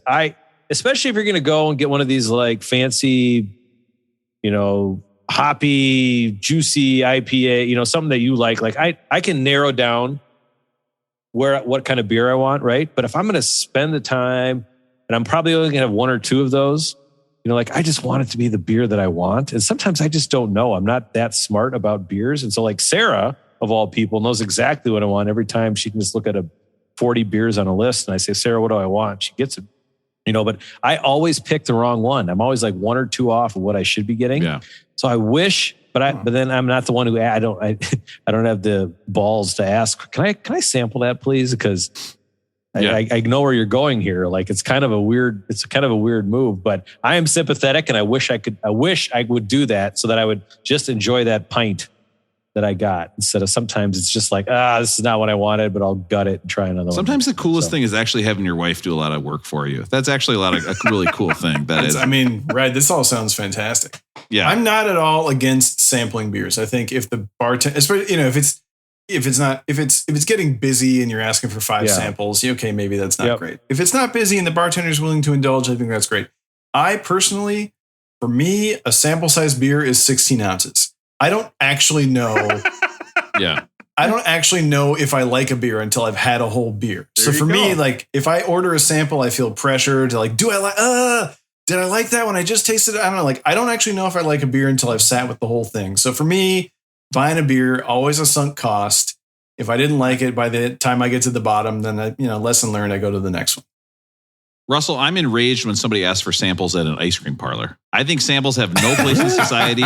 especially if you're going to go and get one of these like fancy, hoppy, juicy IPA, something that you like I can narrow down what kind of beer I want, right? But if I'm going to spend the time and I'm probably only going to have one or two of those, I just want it to be the beer that I want. And sometimes I just don't know. I'm not that smart about beers. And so like Sarah, of all people, knows exactly what I want. Every time she can just look at 40 beers on a list and I say, Sarah, what do I want? She gets it. But I always pick the wrong one. I'm always like one or two off of what I should be getting. Yeah. So I wish, but then I'm not the one who I don't have the balls to ask, can I sample that please? Because I know where you're going here. Like it's kind of a weird move, but I am sympathetic and I wish I would do that so that I would just enjoy that pint that I got instead of sometimes it's just like, this is not what I wanted, but I'll gut it and try another Sometimes one. the coolest thing is actually having your wife do a lot of work for you. That's actually a really cool thing. That is. I mean, right. This all sounds fantastic. Yeah. I'm not at all against sampling beers. I think if the bartender, especially, if it's getting busy and you're asking for 5 samples, okay, maybe that's not great. If it's not busy and the bartender's willing to indulge, I think that's great. I personally, for me, a sample size beer is 16 ounces. I don't actually know. I don't actually know if I like a beer until I've had a whole beer. So for me, like if I order a sample, I feel pressure to like, did I like that when I just tasted it? I don't know. Like, I don't actually know if I like a beer until I've sat with the whole thing. So for me, buying a beer, always a sunk cost. If I didn't like it by the time I get to the bottom, then lesson learned, I go to the next one. Russell, I'm enraged when somebody asks for samples at an ice cream parlor. I think samples have no place in society.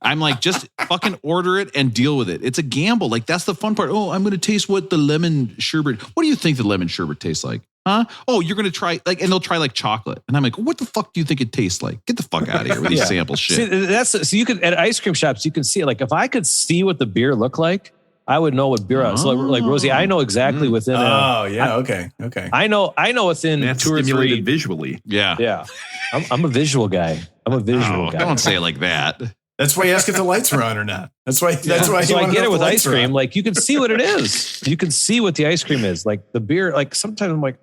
I'm like, just fucking order it and deal with it. It's a gamble. Like, that's the fun part. Oh, I'm going to taste what the lemon sherbet. What do you think the lemon sherbet tastes like? Huh? Oh, you're going to try and they'll try like chocolate. And I'm like, what the fuck do you think it tastes like? Get the fuck out of here with these sample shit. See, so you could, at ice cream shops, you can see it. Like if I could see what the beer looked like, I would know what beer was. So like Rosie, I know exactly within. Okay. I know within that's 2 or 3 visually. Yeah. I'm a visual guy. Guy. Don't say it like that. That's why you ask if the lights are on or not. That's why. So I get it with ice cream. Like you can see what it is. You can see what the ice cream is. Like the beer. Like sometimes I'm like,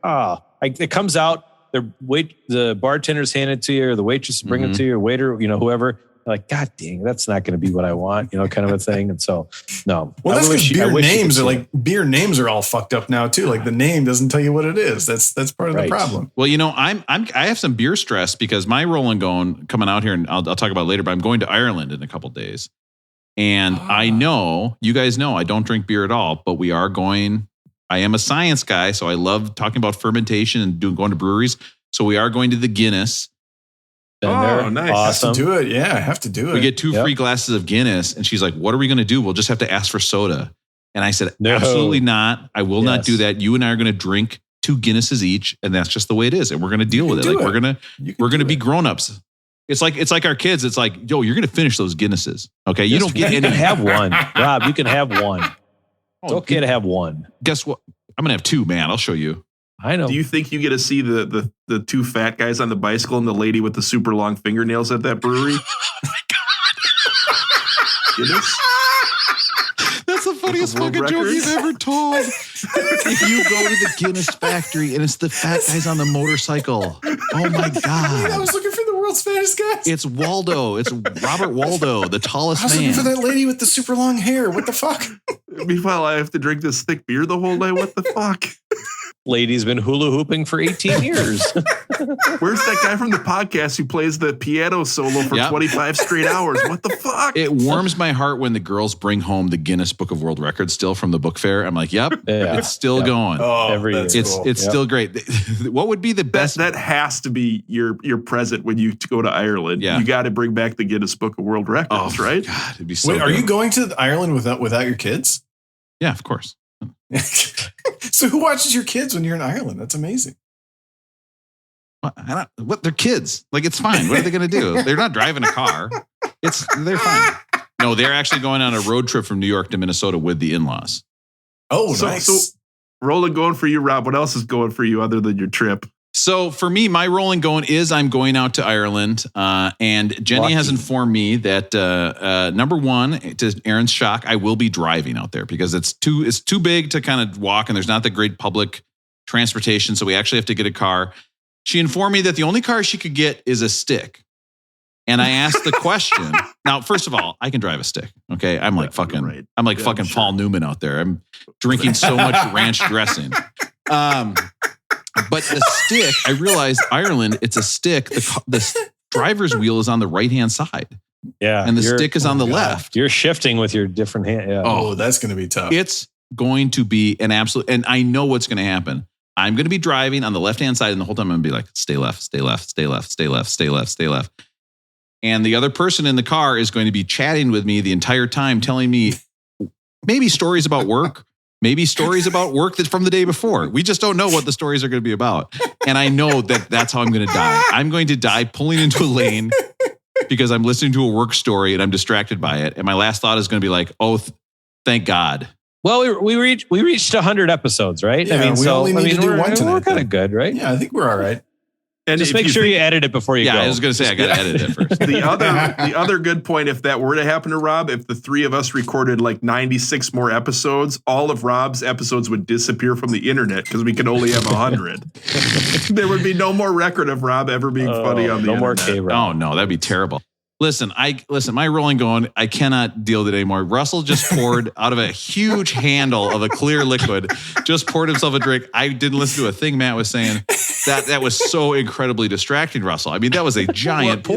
it comes out. The bartenders hand it to you, or the waitress bring it to you, or waiter, whoever. Like, God dang, that's not going to be what I want, kind of a thing. And so, no. Well, that's because beer names are all fucked up now too. Like the name doesn't tell you what it is. That's part of the problem. Well, I have some beer stress because my rolling going coming out here, and I'll talk about it later. But I'm going to Ireland in a couple of days, and I know you guys know I don't drink beer at all, but we are going. I am a science guy, so I love talking about fermentation and going to breweries. So we are going to the Guinness. Nice. Awesome. Have to do it. Yeah, I have to do it. We get 2 free glasses of Guinness. And she's like, what are we going to do? We'll just have to ask for soda. And I said, absolutely not. I will not do that. You and I are going to drink 2 Guinnesses each. And that's just the way it is. And we're going to deal with it. Like we're going to be grown-ups. It's like our kids. It's like, yo, you're going to finish those Guinnesses. Okay. You don't get any. You can have one. Rob, you can have one. It's okay to have one. Guess what? I'm going to have 2, man. I'll show you. I know. Do you think you get to see the 2 fat guys on the bicycle and the lady with the super long fingernails at that brewery? Oh my God. Guinness? That's the funniest fucking joke you've ever told. If you go to the Guinness factory and it's the fat guys on the motorcycle. Oh my God. I was looking for the world's fattest guys. It's Waldo. It's Robert Waldo, the tallest man. I was looking for that lady with the super long hair. What the fuck? Meanwhile, I have to drink this thick beer the whole night. What the fuck? Lady's been hula hooping for 18 years. Where's that guy from the podcast who plays the piano solo for 25 straight hours? What the fuck? It warms my heart when the girls bring home the Guinness Book of World Records still from the book fair. I'm like, it's still going. Oh, every year. It's still great. What would be the best? That has to be your present when you go to Ireland. Yeah. You got to bring back the Guinness Book of World Records, right? God, it'd be so Wait, are you going to Ireland without your kids? Yeah, of course. So who watches your kids when you're in Ireland? That's amazing. What? They're kids. Like, it's fine. What are they going to do? They're not driving a car. They're fine. No, they're actually going on a road trip from New York to Minnesota with the in-laws. Oh, nice. So rolling going for you, Rob. What else is going for you other than your trip? So for me, my rolling going is I'm going out to Ireland. And Jenny has informed me that, number one, to Aaron's shock, I will be driving out there because it's too big to kind of walk and there's not the great public transportation. So we actually have to get a car. She informed me that the only car she could get is a stick. And I asked the question. Now, first of all, I can drive a stick. Okay. I'm like fucking Paul Newman out there. I'm drinking so much ranch dressing. But the stick, I realized Ireland, it's a stick. The driver's wheel is on the right-hand side. Yeah. And the stick is on the left. You're shifting with your different hand. Yeah. Oh, that's going to be tough. It's going to be an absolute, and I know what's going to happen. I'm going to be driving on the left-hand side, and the whole time I'm going to be like, stay left, stay left, stay left, stay left, stay left, stay left. And the other person in the car is going to be chatting with me the entire time, telling me maybe stories about work, maybe stories about work that's from the day before. We just don't know what the stories are going to be about. And I know that that's how I'm going to die. I'm going to die pulling into a lane because I'm listening to a work story and I'm distracted by it. And my last thought is going to be like, oh, thank God. Well, we reached 100 episodes, right? Yeah, we only need to do one tonight. We're kind of good, right? Yeah, I think we're all right. And just make sure you edit it before you go. Yeah, I was going to say, I got to edit it first. The other good point, if that were to happen to Rob, if the three of us recorded like 96 more episodes, all of Rob's episodes would disappear from the internet because we could only have 100. There would be no more record of Rob ever being funny on the internet. No more K-Rob. Oh, no, that'd be terrible. Listen, my rolling going, I cannot deal with it anymore. Russell just poured out of a huge handle of a clear liquid, just poured himself a drink. I didn't listen to a thing Matt was saying. That was so incredibly distracting, Russell. I mean, that was a giant pour.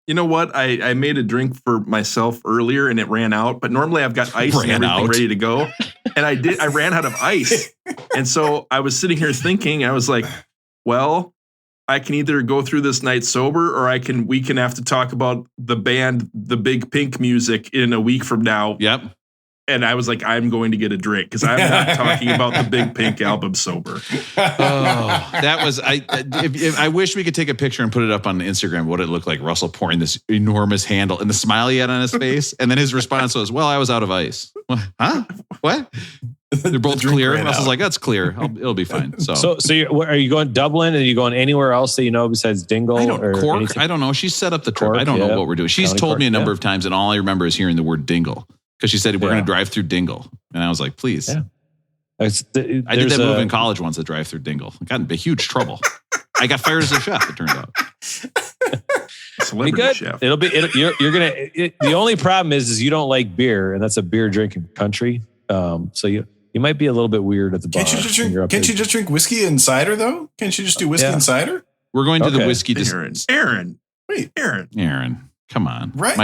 You know what? I made a drink for myself earlier and it ran out, but normally I've got ice and everything ready to go. And I ran out of ice. And so I was sitting here thinking, I was like, well, I can either go through this night sober or we can have to talk about the band, the Big Pink music in a week from now. Yep. And I was like, I'm going to get a drink because I'm not talking about the Big Pink album sober. Oh, that was, I wish we could take a picture and put it up on Instagram, what it looked like Russell pouring this enormous handle and the smile he had on his face. And then his response was, well, I was out of ice. Huh? What? They're both clear. Russell's like, that's clear. It'll be fine. So are you going Dublin? Are you going anywhere else that you know besides Dingle? Cork? I don't know. She set up the trip. I don't know what we're doing. She's told me a number of times, and all I remember is hearing the word Dingle because she said we're going to drive through Dingle, and I was like, please. Yeah. I did that move in college once, to drive through Dingle. I got in huge trouble. I got fired as a chef. It turned out. Celebrity chef. You're gonna. The only problem is you don't like beer, and that's a beer drinking country. So you might be a little bit weird at the bar. Can't you just drink whiskey and cider though? Can't you just do whiskey and cider? We're going to the whiskey. Aaron. Come on. Right?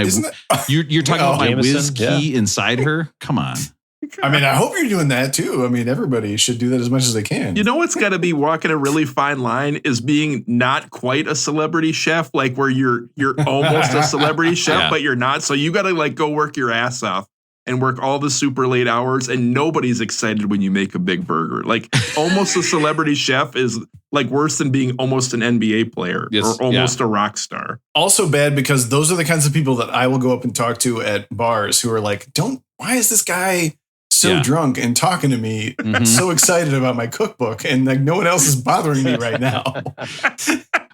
You're talking about my whiskey inside her? Come on. I mean, I hope you're doing that too. I mean, everybody should do that as much as they can. You know what's got to be walking a really fine line is being not quite a celebrity chef, like where you're almost a celebrity chef, but you're not. So you got to like go work your ass off and work all the super late hours, and nobody's excited when you make a big burger. Like almost a celebrity chef is like worse than being almost an NBA player or almost a rock star. Also bad because those are the kinds of people that I will go up and talk to at bars who are like, why is this guy so drunk and talking to me, so excited about my cookbook, and like no one else is bothering me right now.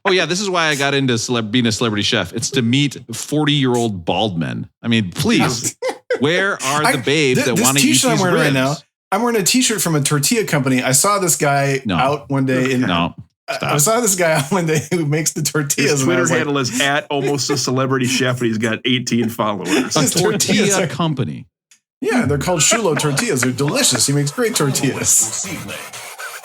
Oh yeah, this is why I got into being a celebrity chef. It's to meet 40-year-old bald men. I mean, please, where are the babes that want to eat these I'm wearing ribs? right now? I'm wearing a T-shirt from a tortilla company. I saw this guy out one day. I saw this guy out one day who makes the tortillas. His Twitter handle is @almost a celebrity chef, and he's got 18 followers. A tortilla company. Yeah, they're called Shulo tortillas. They're delicious. He makes great tortillas.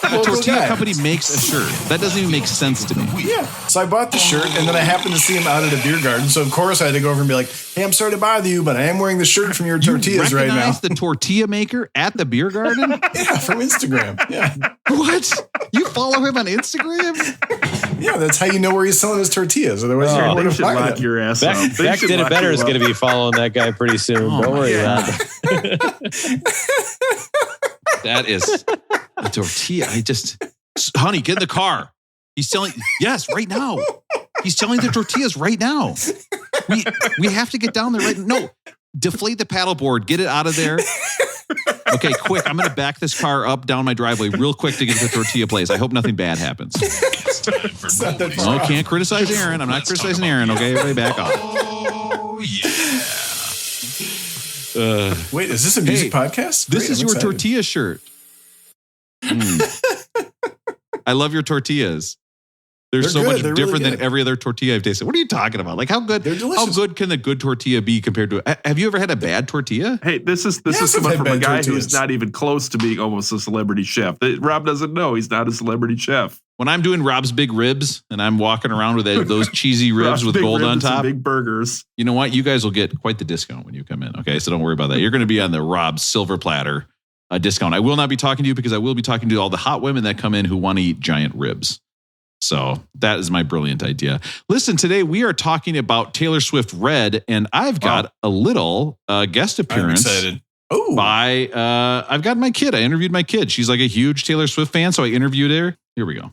A tortilla company makes a shirt. That doesn't even make sense to me. Yeah. So I bought the shirt, and then I happened to see him out at a beer garden. So, of course, I had to go over and be like, hey, I'm sorry to bother you, but I am wearing the shirt from your tortillas right now. You recognize the tortilla maker at the beer garden? Yeah, from Instagram. Yeah. What? You follow him on Instagram? Yeah, that's how you know where he's selling his tortillas. Otherwise, you're going to find lock your ass up. Beck Did It Better is going to be following that guy pretty soon. Don't worry about it. That is a tortilla. Honey, get in the car. He's selling. Yes, right now. He's selling the tortillas right now. We have to get down there right now. No, deflate the paddleboard. Get it out of there. Okay, quick. I'm going to back this car up down my driveway real quick to get to the tortilla place. I hope nothing bad happens. No, can't criticize Aaron. I'm not criticizing Aaron. Okay, everybody back off. Oh, yeah. Wait, is this a music podcast? This is your tortilla shirt. I love your tortillas. They're so much different than every other tortilla I've tasted. What are you talking about? Like how good? They're delicious. How good can the good tortilla be compared to? Have you ever had a bad tortilla? Hey, this is coming from a guy who's not even close to being almost a celebrity chef. Rob doesn't know he's not a celebrity chef. When I'm doing Rob's big ribs and I'm walking around with those cheesy ribs with gold on top, big burgers. You know what? You guys will get quite the discount when you come in. Okay, so don't worry about that. You're going to be on the Rob's silver platter discount. I will not be talking to you because I will be talking to all the hot women that come in who want to eat giant ribs. So that is my brilliant idea. Listen, today we are talking about Taylor Swift Red, and I've got a little guest appearance. I'm excited. I've got my kid. I interviewed my kid. She's like a huge Taylor Swift fan, so I interviewed her. Here we go.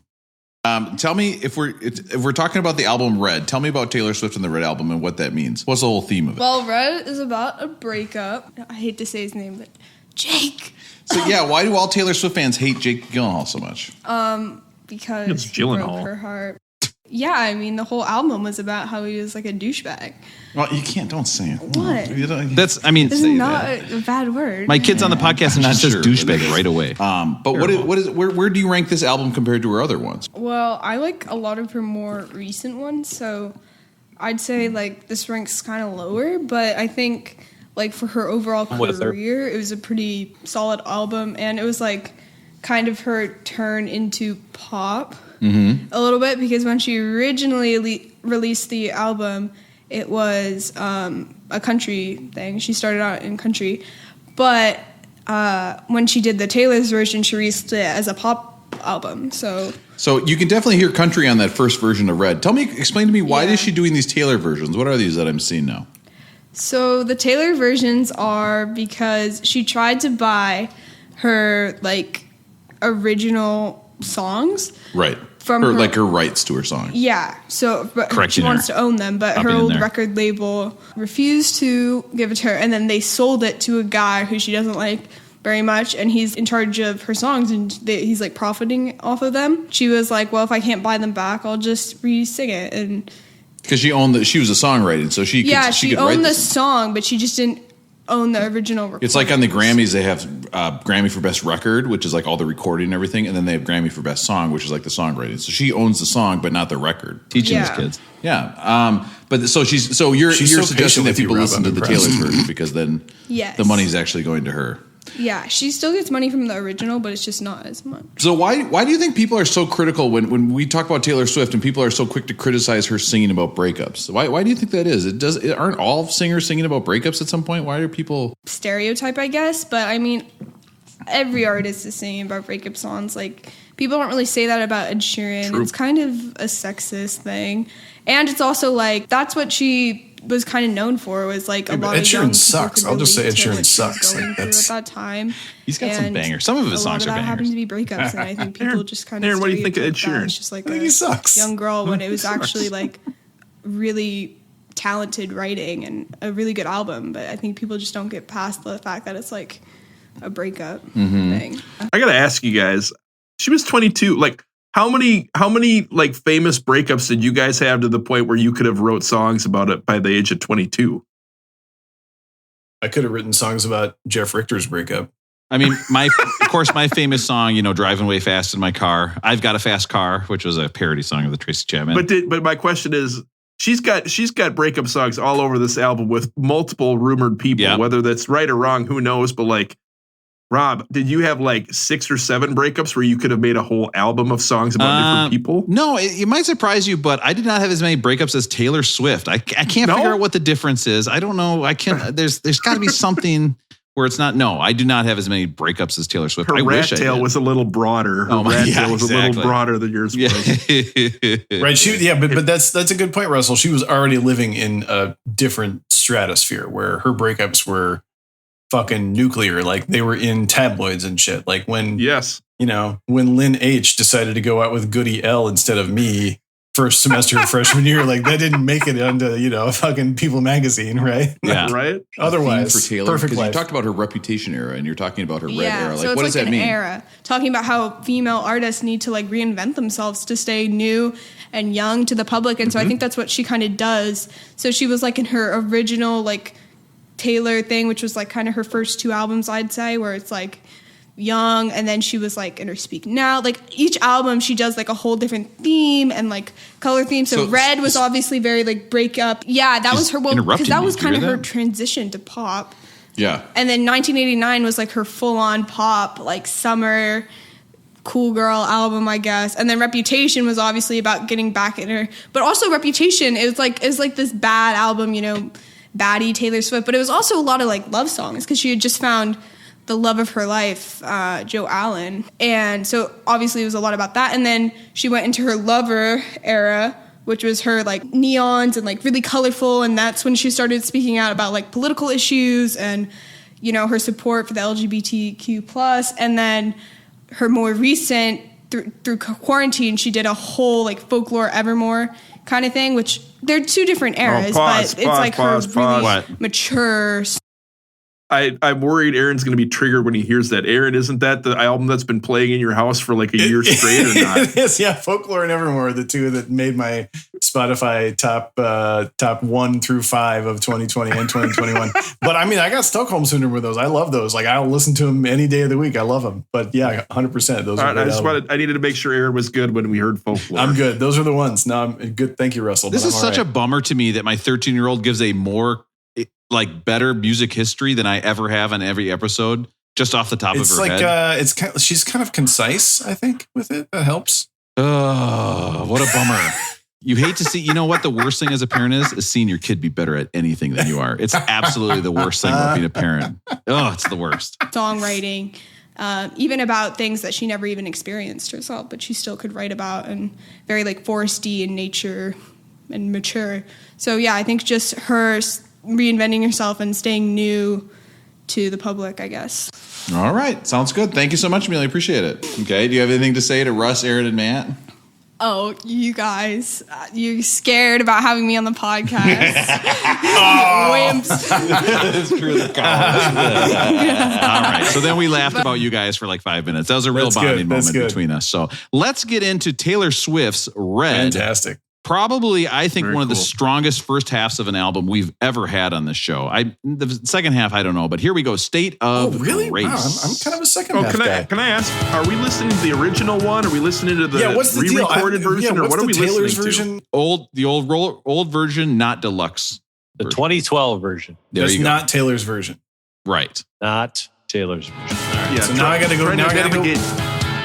Tell me if we're talking about the album Red, tell me about Taylor Swift and the Red album and what that means. What's the whole theme of it? Well, Red is about a breakup. I hate to say his name, but Jake. So yeah, why do all Taylor Swift fans hate Jake Gyllenhaal so much? Because he broke her heart. Yeah, I mean, the whole album was about how he was like a douchebag. Well, don't say it. What? This is not a bad word. My kid's on the podcast and not just douchebag right away. But where do you rank this album compared to her other ones? Well, I like a lot of her more recent ones, so I'd say like this ranks kind of lower, but I think like for her overall career, it was a pretty solid album, and it was like kind of her turn into pop. A little bit, because when she originally released the album, it was a country thing. She started out in country, but when she did the Taylor's version, she released it as a pop album. So you can definitely hear country on that first version of Red. Explain to me, why is she doing these Taylor versions? What are these that I'm seeing now? So the Taylor versions are because she tried to buy her like original songs, right? From her rights to her song. Yeah. So she wants to own them, but her old record label refused to give it to her, and then they sold it to a guy who she doesn't like very much, and he's in charge of her songs, and he's like profiting off of them. She was like, well, if I can't buy them back, I'll just re-sing it. And because she was a songwriter, so she could owned the song, but she just didn't own the original recording. It's like on the Grammys, they have Grammy for Best Record, which is like all the recording and everything, and then they have Grammy for Best Song, which is like the songwriting. So she owns the song, but not the record. Teaching these kids. Yeah. But so you're suggesting that people listen to the Taylor's version because then the money's actually going to her. Yeah, she still gets money from the original, but it's just not as much. So why do you think people are so critical when we talk about Taylor Swift and people are so quick to criticize her singing about breakups? Why do you think that is? Aren't all singers singing about breakups at some point? Why are people stereotype, I guess? But I mean, every artist is singing about breakup songs. Like, people don't really say that about Ed Sheeran. True. It's kind of a sexist thing. And it's also like, that's what she was kind of known for, was like a lot of young people sucks. I'll just say Ed Sheeran sucks. Like, at that time. He's got some bangers. Some of his songs are bangers. Happened to be breakups, and I think people just kind of Aaron, what do you think of Ed Sheeran? It's just like he sucks. Young girl when it was actually like really talented writing and a really good album, but I think people just don't get past the fact that it's like a breakup thing. I gotta ask you guys, she was 22. Like, how many like famous breakups did you guys have to the point where you could have wrote songs about it by the age of 22? I could have written songs about Jeff Richter's breakup. I mean, of course, my famous song, driving way fast in my car. I've got a fast car, which was a parody song of the Tracy Chapman. But my question is, she's got breakup songs all over this album with multiple rumored people, whether that's right or wrong, who knows? But like, Rob, did you have like 6 or 7 breakups where you could have made a whole album of songs about different people? No, it might surprise you, but I did not have as many breakups as Taylor Swift. I can't figure out what the difference is. I don't know. I can't. There's got to be something where it's not. No, I do not have as many breakups as Taylor Swift. Her rat tail was a little broader. Her rat tail was a little broader than yours was. Right. But that's a good point, Russell. She was already living in a different stratosphere where her breakups were fucking nuclear. Like, they were in tabloids and shit. Like when when Lynn H decided to go out with Goody L instead of me first semester of freshman year, like that didn't make it onto fucking People magazine, right? Yeah, right. Otherwise, for Taylor, perfect life. You talked about her Reputation era, and you're talking about her Red era. Like, so what does that mean? Era talking about how female artists need to like reinvent themselves to stay new and young to the public, and so I think that's what she kind of does. So she was like in her original like Taylor thing, which was like kind of her first 2 albums, I'd say, where it's like young, and then she was like in her Speak Now. Like, each album she does like a whole different theme and like color theme. So Red was obviously very like breakup. Yeah, that was her, because that was kind of her transition to pop. Yeah. And then 1989 was like her full on pop, like summer cool girl album, I guess. And then Reputation was obviously about getting back in her, but also Reputation is like this bad album, baddie Taylor Swift, but it was also a lot of like love songs because she had just found the love of her life, Joe Allen. And so obviously it was a lot about that. And then she went into her Lover era, which was her like neons and like really colorful. And that's when she started speaking out about like political issues and, her support for the LGBTQ+. And then her more recent through quarantine, she did a whole like folklore Evermore kind of thing, which they're two different eras, but it's like her really mature. I'm worried Aaron's going to be triggered when he hears that. Aaron, isn't that the album that's been playing in your house for like a year straight or not? It is, yeah. Folklore and Evermore are the two that made my Spotify top 1 through 5 of 2020 and 2021. But I mean, I got Stockholm Syndrome with those. I love those. Like, I'll listen to them any day of the week. I love them. But yeah, 100%. Those are right, I needed to make sure Aaron was good when we heard Folklore. I'm good. Those are the ones. No, I'm good. Thank you, Russell. This is such a bummer to me that my 13-year-old gives a more like better music history than I ever have on every episode, just off the top of her head. She's kind of concise, I think, with it. That helps. Oh, what a bummer. You hate to see, you know what the worst thing as a parent is seeing your kid be better at anything than you are. It's absolutely the worst thing about being a parent. Oh, it's the worst. Songwriting, even about things that she never even experienced herself, but she still could write about, and very like foresty in nature and mature. So yeah, I think just her reinventing herself and staying new to the public, I guess. All right. Sounds good. Thank you so much, Amelia. Appreciate it. Okay. Do you have anything to say to Russ, Aaron, and Matt? Oh, you guys, you scared about having me on the podcast. Wimps. It's true. All right. So then we laughed about you guys for like 5 minutes. That was a real bonding moment between us. So let's get into Taylor Swift's Red. Fantastic. Probably, I think, one of the strongest first halves of an album we've ever had on this show. The second half, I don't know, but here we go. State of really? Grace. Wow, I'm kind of a second half guy. Can I ask, are we listening to the original one? Are we listening to the re-recorded version? Or what are we Taylor's listening version? to? The old version, not deluxe. The 2012 version. That's not Taylor's version. Right. Not Taylor's version. Yeah, so now I got to go.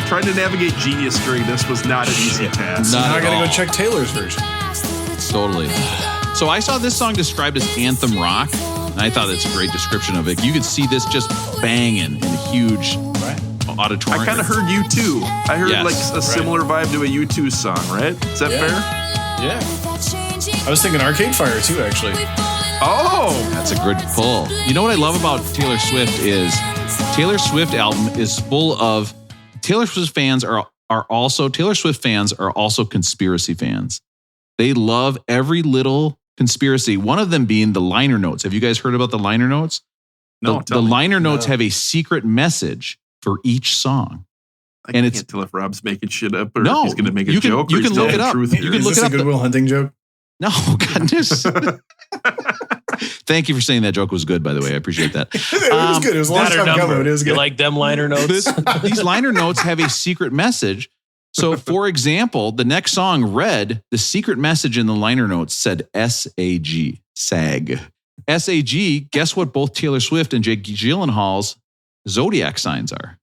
Trying to navigate Genius during this was not an easy task. Now I got to go check Taylor's version. Totally. So I saw this song described as anthem rock, and I thought it's a great description of it. You could see this just banging in a huge auditorium. I kind of heard U2. I heard like a similar vibe to a U2 song, right? Is that fair? Yeah. I was thinking Arcade Fire too, actually. Oh, that's a good pull. You know what I love about Taylor Swift is Taylor Swift album is full of Taylor Swift fans are also conspiracy fans. They love every little conspiracy. One of them being the liner notes. Have you guys heard about the liner notes? No, the liner notes have a secret message for each song. I can't tell if Rob's making shit up or if he's going to make a joke. You can look it up. You can look it up. Good Will Hunting joke? No, goodness. Thank you for saying that joke was good, by the way. I appreciate that. It was good. It was a long time coming. It was good. You like them liner notes? These liner notes have a secret message. So, for example, the next song, Red, the secret message in the liner notes said SAG, SAG. SAG, guess what both Taylor Swift and Jake Gyllenhaal's zodiac signs are?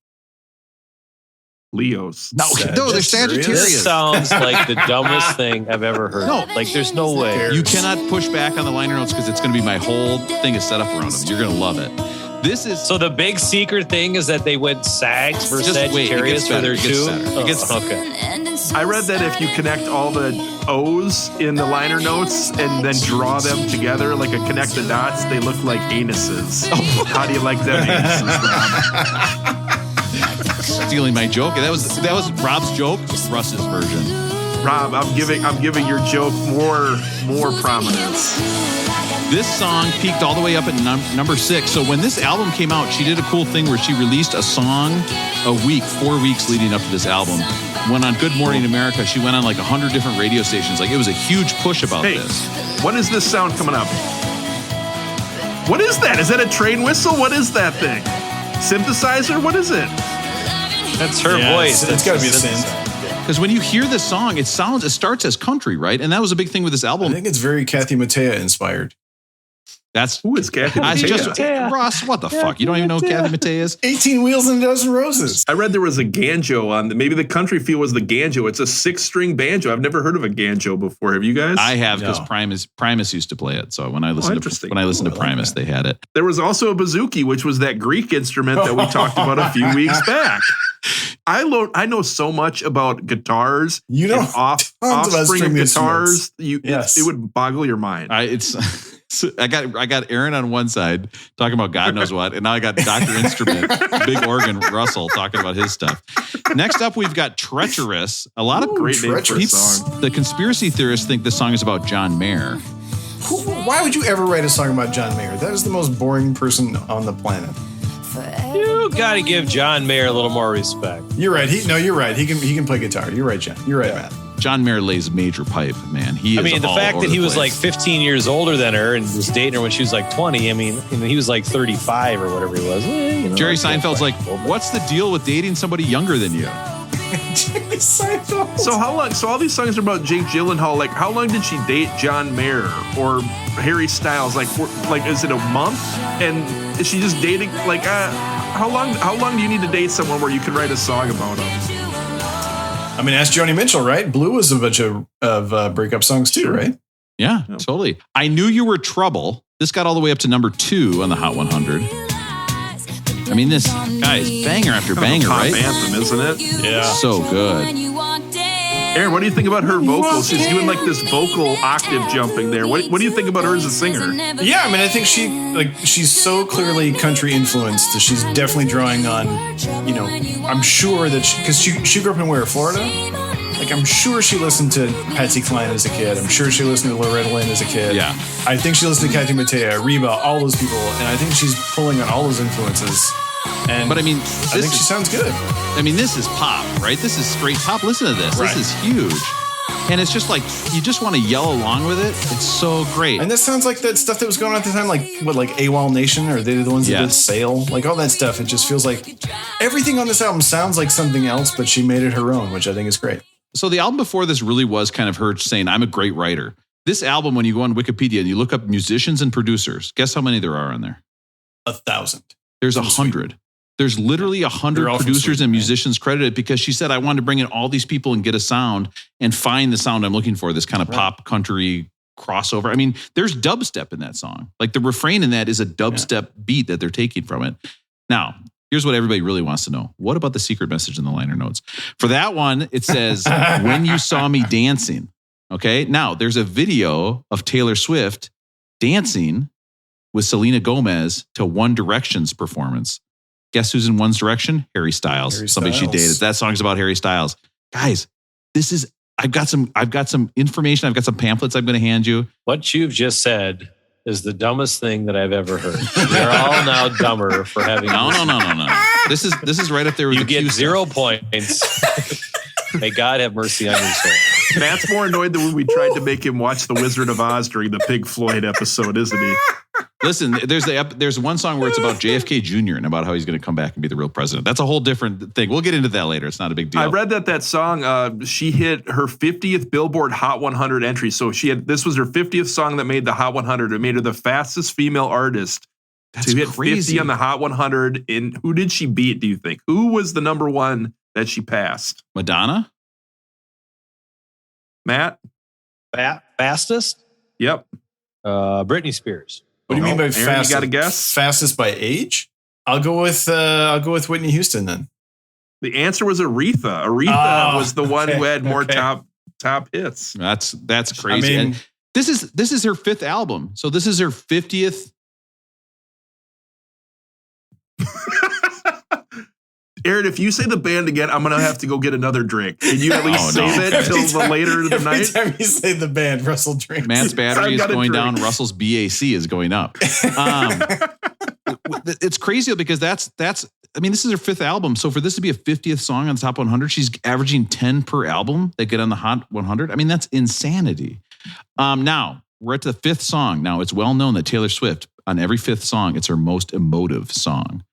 Leos. No, they're Sagittarius. This sounds like the dumbest thing I've ever heard. No, like there's no way. You cannot push back on the liner notes because it's going to be my whole thing is set up around them. You're going to love it. This is so the big secret thing is that they went SAGs versus Sagittarius for their two. Okay. I read that if you connect all the O's in the liner notes and then draw them together like a connect the dots, they look like anuses. How do you like them anuses, Rob? Stealing my joke. That was Rob's joke. Russ's version. Rob, I'm giving your joke more prominence. This song peaked all the way up at number 6. So when this album came out, she did a cool thing where she released a song a week, 4 weeks leading up to this album. When on Good Morning America, she went on like 100 different radio stations. Like it was a huge push about this. What is this sound coming up? What is that? Is that a train whistle? What is that thing? Synthesizer? What is it? That's her voice. It's got to be a synth. Because when you hear this song, it starts as country, right? And that was a big thing with this album. I think it's very Kathy Mattea inspired. Who is Kathy Mattea? Ross, what the fuck? You don't even know who Kathy Mattea is? 18 Wheels and a Dozen Roses. I read there was a banjo on. Maybe the country feel was the banjo. It's a 6-string banjo. I've never heard of a banjo before. Have you guys? I have because Primus used to play it. So when I listened to Primus, they had it. There was also a bouzouki, which was that Greek instrument that we talked about a few weeks back. I know so much about guitars. You know, offspring of guitars. It would boggle your mind. So I got Aaron on one side talking about God knows what, and now I got Dr. Instrument, big organ Russell talking about his stuff. Next up, we've got Treacherous. A lot of great song. The conspiracy theorists think this song is about John Mayer. Why would you ever write a song about John Mayer? That is the most boring person on the planet. You got to give John Mayer a little more respect. You're right. You're right. He can play guitar. You're right, John. You're right, Matt. John Mayer lays major pipe, man. The fact that he was like 15 years older than her and was dating her when she was like 20. I mean, he was like 35 or whatever he was. Jerry Seinfeld's like, what's the deal with dating somebody younger than you? Jerry Seinfeld. So how long? So all these songs are about Jake Gyllenhaal. Like, how long did she date John Mayer or Harry Styles? Like, is it a month? And is she just dating? Like, how long do you need to date someone where you can write a song about them? I mean, ask Joni Mitchell, right? Blue was a bunch of breakup songs too, right? Yeah, totally. I Knew You Were Trouble. This got all the way up to number 2 on the Hot 100. I mean, this, guys, banger after banger, right? Anthem, isn't it? Yeah. So good. Aaron, what do you think about her vocals? She's doing like this vocal octave jumping there. What do you think about her as a singer? Yeah, I mean, I think she's so clearly country influenced that she's definitely drawing on, I'm sure that because she grew up in where, Florida? Like, I'm sure she listened to Patsy Cline as a kid. I'm sure she listened to Loretta Lynn as a kid. Yeah. I think she listened to Kathy Mattea, Reba, all those people. And I think she's pulling on all those influences. But I mean, I think she sounds good. I mean, this is pop, right? This is straight pop. Listen to this. Right. This is huge. And it's just like, you just want to yell along with it. It's so great. And this sounds like that stuff that was going on at the time, like AWOL Nation, or they're the ones that did Sail, like all that stuff. It just feels like everything on this album sounds like something else, but she made it her own, which I think is great. So the album before this really was kind of her saying, I'm a great writer. This album, when you go on Wikipedia and you look up musicians and producers, guess how many there are on there? 1,000. There's 100. There's literally 100 producers and musicians credited because she said, I wanted to bring in all these people and get a sound and find the sound I'm looking for, this kind of pop country crossover. I mean, there's dubstep in that song. Like the refrain in that is a dubstep beat that they're taking from it. Now, here's what everybody really wants to know. What about the secret message in the liner notes? For that one, it says, when you saw me dancing. Okay. Now, there's a video of Taylor Swift dancing with Selena Gomez to One Direction's performance. Guess who's in One Direction? Harry Styles. Somebody she dated. That song's about Harry Styles. Guys, I've got some information. I've got some pamphlets I'm going to hand you. What you've just said is the dumbest thing that I've ever heard. You're all now dumber for having No. This is right up there with you get 0 points. May God have mercy on your soul. Matt's more annoyed than when we tried to make him watch The Wizard of Oz during the Pink Floyd episode, isn't he? Listen, there's one song where it's about JFK Jr. and about how he's going to come back and be the real president. That's a whole different thing. We'll get into that later. It's not a big deal. I read that song, she hit her 50th Billboard Hot 100 entry. So this was her 50th song that made the Hot 100. It made her the fastest female artist to hit crazy. 50 on the Hot 100. And who did she beat, do you think? Who was the number one that she passed? Madonna? Matt? Fastest? Yep. Britney Spears. What do you mean by Aaron, fastest? You got a guess? Fastest by age? I'll go with Whitney Houston then. The answer was Aretha. Aretha was the one who had more top hits. That's crazy. I mean, and this is her 5th album. So this is her 50th. Aaron, if you say the band again, I'm going to have to go get another drink. Can you at least save it until later in the night? Every time you say the band, Russell drinks. Matt's battery is going down. Russell's BAC is going up. It's crazy because this is her 5th album. So for this to be a 50th song on the top 100, she's averaging 10 per album that get on the Hot 100. I mean, that's insanity. Now, we're at the 5th song. Now, it's well known that Taylor Swift, on every 5th song, it's her most emotive song.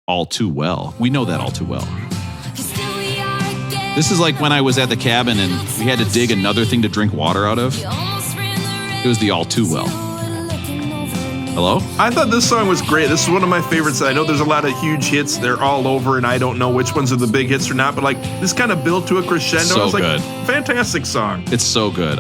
All Too Well. We know that all too well. This is like when I was at the cabin and we had to dig another thing to drink water out of. It was the All Too Well. Hello? I thought this song was great. This is one of my favorites. I know there's a lot of huge hits. They're all over, and I don't know which ones are the big hits or not, but like this kind of built to a crescendo. So I was like, good. Fantastic song. It's so good.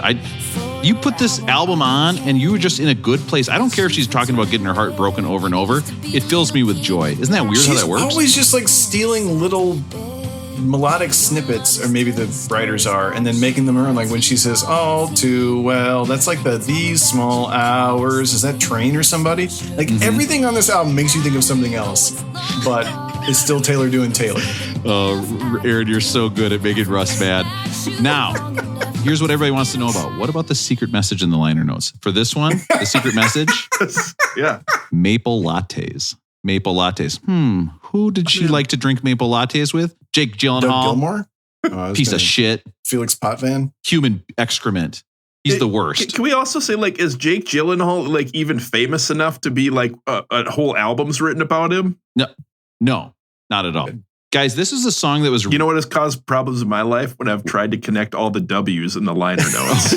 You put this album on and you were just in a good place. I don't care if she's talking about getting her heart broken over and over. It fills me with joy. Isn't that weird how that works? She's always just like stealing little melodic snippets, or maybe the writers are, and then making them her own. Like when she says "all too well," that's like these small hours. Is that Train or somebody? Like everything on this album makes you think of something else, but it's still Taylor doing Taylor. Oh, Aaron, you're so good at making Russ mad. Now, here's what everybody wants to know about. What about the secret message in the liner notes? For this one, the secret message? Yeah. Maple lattes. Maple lattes. Who did she like to drink maple lattes with? Jake Gyllenhaal. Doug Gilmore? Oh, piece of shit. Felix Potvin. Human excrement. He's the worst. Can we also say, like, is Jake Gyllenhaal, like, even famous enough to be, like, a whole album's written about him? No, not at all. Guys, this is a song that was... You know what has caused problems in my life? When I've tried to connect all the W's in the liner notes.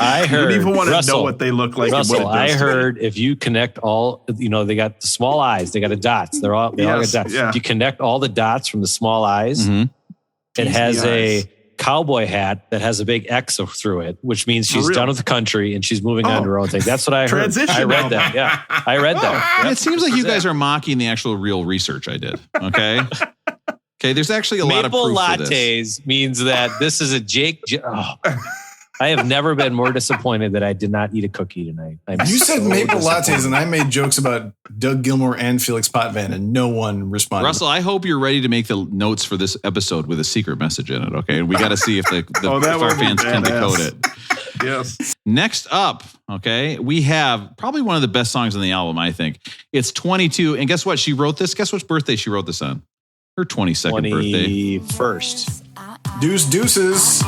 I heard. You don't even want to know what they look like. Russell, and what it does I heard if you connect all, they got the small eyes, they got the dots. They all got dots. Yeah. If you connect all the dots from the small eyes, it has a cowboy hat that has a big X through it, which means she's done with the country and she's moving on to her own thing. That's what I heard. Transition I read that. Yeah, I read that. It seems like you guys are mocking the actual real research I did. Okay. Okay. There's actually a lot of proof Maple for this. lattes means that this is a Jake. I have never been more disappointed that I did not eat a cookie tonight. You said maple lattes, and I made jokes about Doug Gilmore and Felix Potvin, and no one responded. Russell, I hope you're ready to make the notes for this episode with a secret message in it. Okay, we got to see if if our fans can decode it. Yes. Next up, okay, we have probably one of the best songs on the album. I think it's 22, and guess what? She wrote this. Guess which birthday she wrote this on? Her 22nd birthday. 21st. Deuces.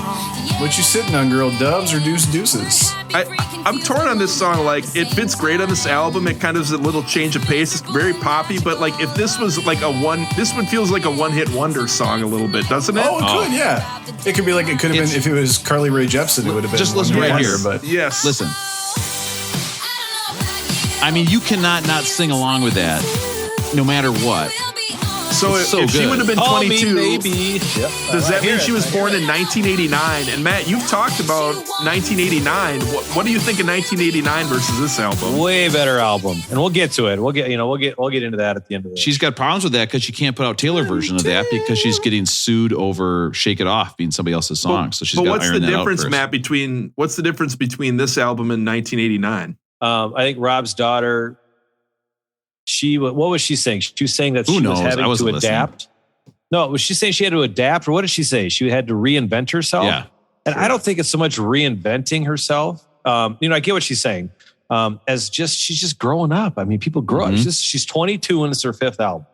What you sitting on, girl? Doves or deuces? I'm torn on this song. Like, it fits great on this album. It kind of is a little change of pace. It's very poppy, but like if this was like this one feels like a one-hit wonder song a little bit, doesn't it? Oh, it could, yeah. It could be like, it could have been, if it was Carly Rae Jepsen, it would have been. Just listen right here. But yes. Listen. I mean, you cannot not sing along with that, no matter what. So if she would have been 22, maybe. Does that mean she was born in 1989? And Matt, you've talked about 1989. What do you think of 1989 versus this album? Way better album, and we'll get to it. We'll get into that at the end of it. She's got problems with that because she can't put out Taylor version of that because she's getting sued over "Shake It Off" being somebody else's song. So she's got to iron that out. What's the difference, Matt? What's the difference between this album and 1989? I think Rob's daughter. What was she saying? She was saying that she was having to adapt. No, was she saying she had to adapt, or what did she say? She had to reinvent herself. Yeah, and I don't think it's so much reinventing herself. I get what she's saying. She's just growing up. I mean, people grow up. She's 22 and it's her fifth album.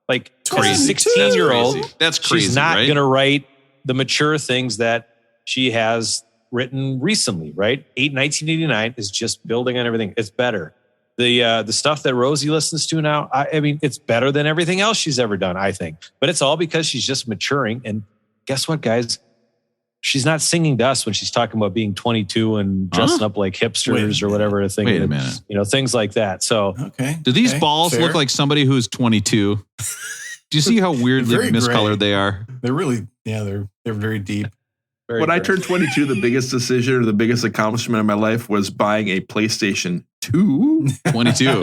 Like, as a 16-year-old, that's crazy. She's not going to write the mature things that she has written recently. Right? 1989 is just building on everything. It's better. The stuff that Rosie listens to now, I mean, it's better than everything else she's ever done, I think. But it's all because she's just maturing. And guess what, guys? She's not singing to us when she's talking about being 22 and dressing up like hipsters or whatever. Wait a minute. Things like that. So, okay. Do these balls look like somebody who's 22? Do you see how weirdly miscolored they are? They're really, they're very deep. When I turned 22, the biggest decision or the biggest accomplishment of my life was buying a PlayStation 2. 22.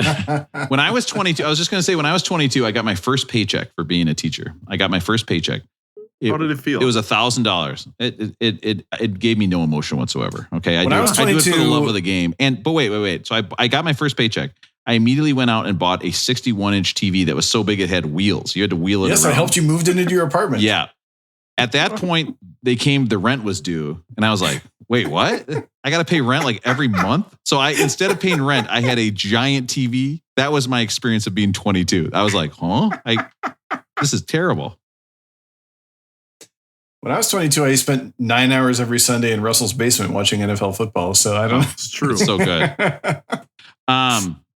When I was 22, I was just going to say, when I was 22, I got my first paycheck for being a teacher. I got my first paycheck. How did it feel? It was $1,000. It gave me no emotion whatsoever. Okay, I do it for the love of the game. But wait. So I got my first paycheck. I immediately went out and bought a 61-inch TV that was so big it had wheels. You had to wheel it. Yes, around. I helped you move it into your apartment. Yeah. At that point, the rent was due. And I was like, wait, what? I got to pay rent like every month? So instead of paying rent, I had a giant TV. That was my experience of being 22. I was like, this is terrible. When I was 22, I spent 9 hours every Sunday in Russell's basement watching NFL football. So I don't know. It's true. It's so good.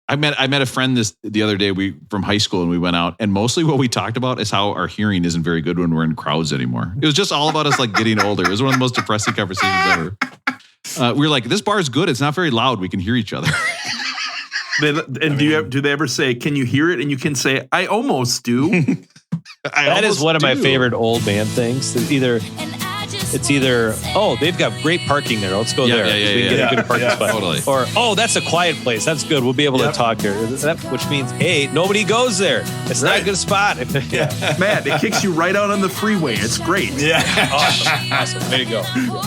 I met a friend the other day from high school, and we went out, and mostly what we talked about is how our hearing isn't very good when we're in crowds anymore. It was just all about us like getting older. It was one of the most depressing conversations ever. We were like, this bar is good. It's not very loud. We can hear each other. Do they ever say, can you hear it? And you can say, I almost do. That is one of my favorite old man things. Either it's either, they've got great parking there. Let's go there. We can get a good parking spot. Totally. Or, that's a quiet place. That's good. We'll be able to talk here. Which means, hey, nobody goes there. It's not a good spot. Matt, it kicks you right out on the freeway. It's great. Yeah. Awesome. Way to go.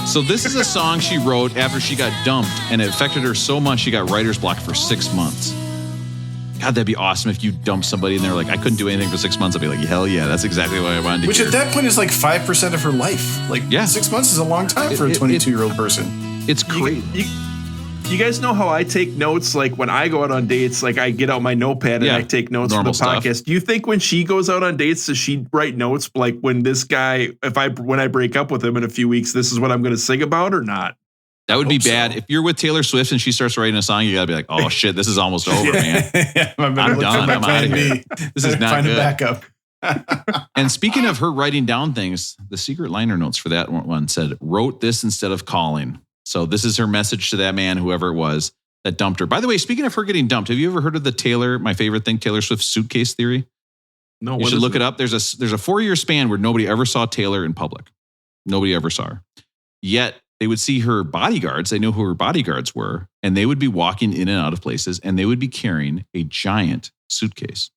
So this is a song she wrote after she got dumped, and it affected her so much she got writer's block for 6 months. God, that'd be awesome if you dumped somebody and they're like, I couldn't do anything for 6 months. I'd be like, hell yeah, that's exactly what I wanted to Which hear. at that point is like 5% of her life. 6 months is a long time for a 22-year-old person. It's crazy. You guys know how I take notes? Like when I go out on dates, like I get out my notepad and I take notes for the podcast. Do you think when she goes out on dates, does she write notes like when this guy, when I break up with him in a few weeks, this is what I'm going to sing about or not? That would be bad. So. If you're with Taylor Swift and she starts writing a song, you got to be like, oh shit, this is almost over, man. I'm done. I'm out of here. This is not good. Find a backup. And speaking of her writing down things, the secret liner notes for that one said, wrote this instead of calling. So this is her message to that man, whoever it was, that dumped her. By the way, speaking of her getting dumped, have you ever heard of the my favorite thing, Taylor Swift suitcase theory? No. You should look it up. There's a 4-year span where nobody ever saw Taylor in public. Nobody ever saw her. Yet they would see her bodyguards. They knew who her bodyguards were. And they would be walking in and out of places. And they would be carrying a giant suitcase.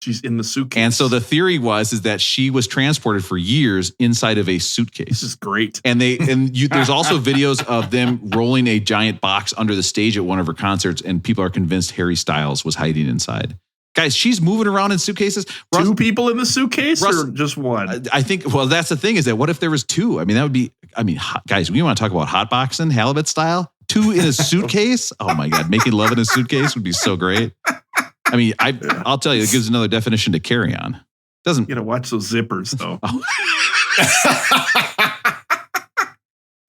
She's in the suitcase. And so the theory is that she was transported for years inside of a suitcase. This is great. And there's also videos of them rolling a giant box under the stage at one of her concerts. And people are convinced Harry Styles was hiding inside. Guys, she's moving around in suitcases. Two people in the suitcase or just one? I think, that's the thing is that what if there was two? I mean, that would be, guys, we want to talk about hotboxing, halibut style. 2 in a suitcase? Oh my God, making love in a suitcase would be so great. I mean, I'll tell you, it gives another definition to carry on. Doesn't. You got to watch those zippers though.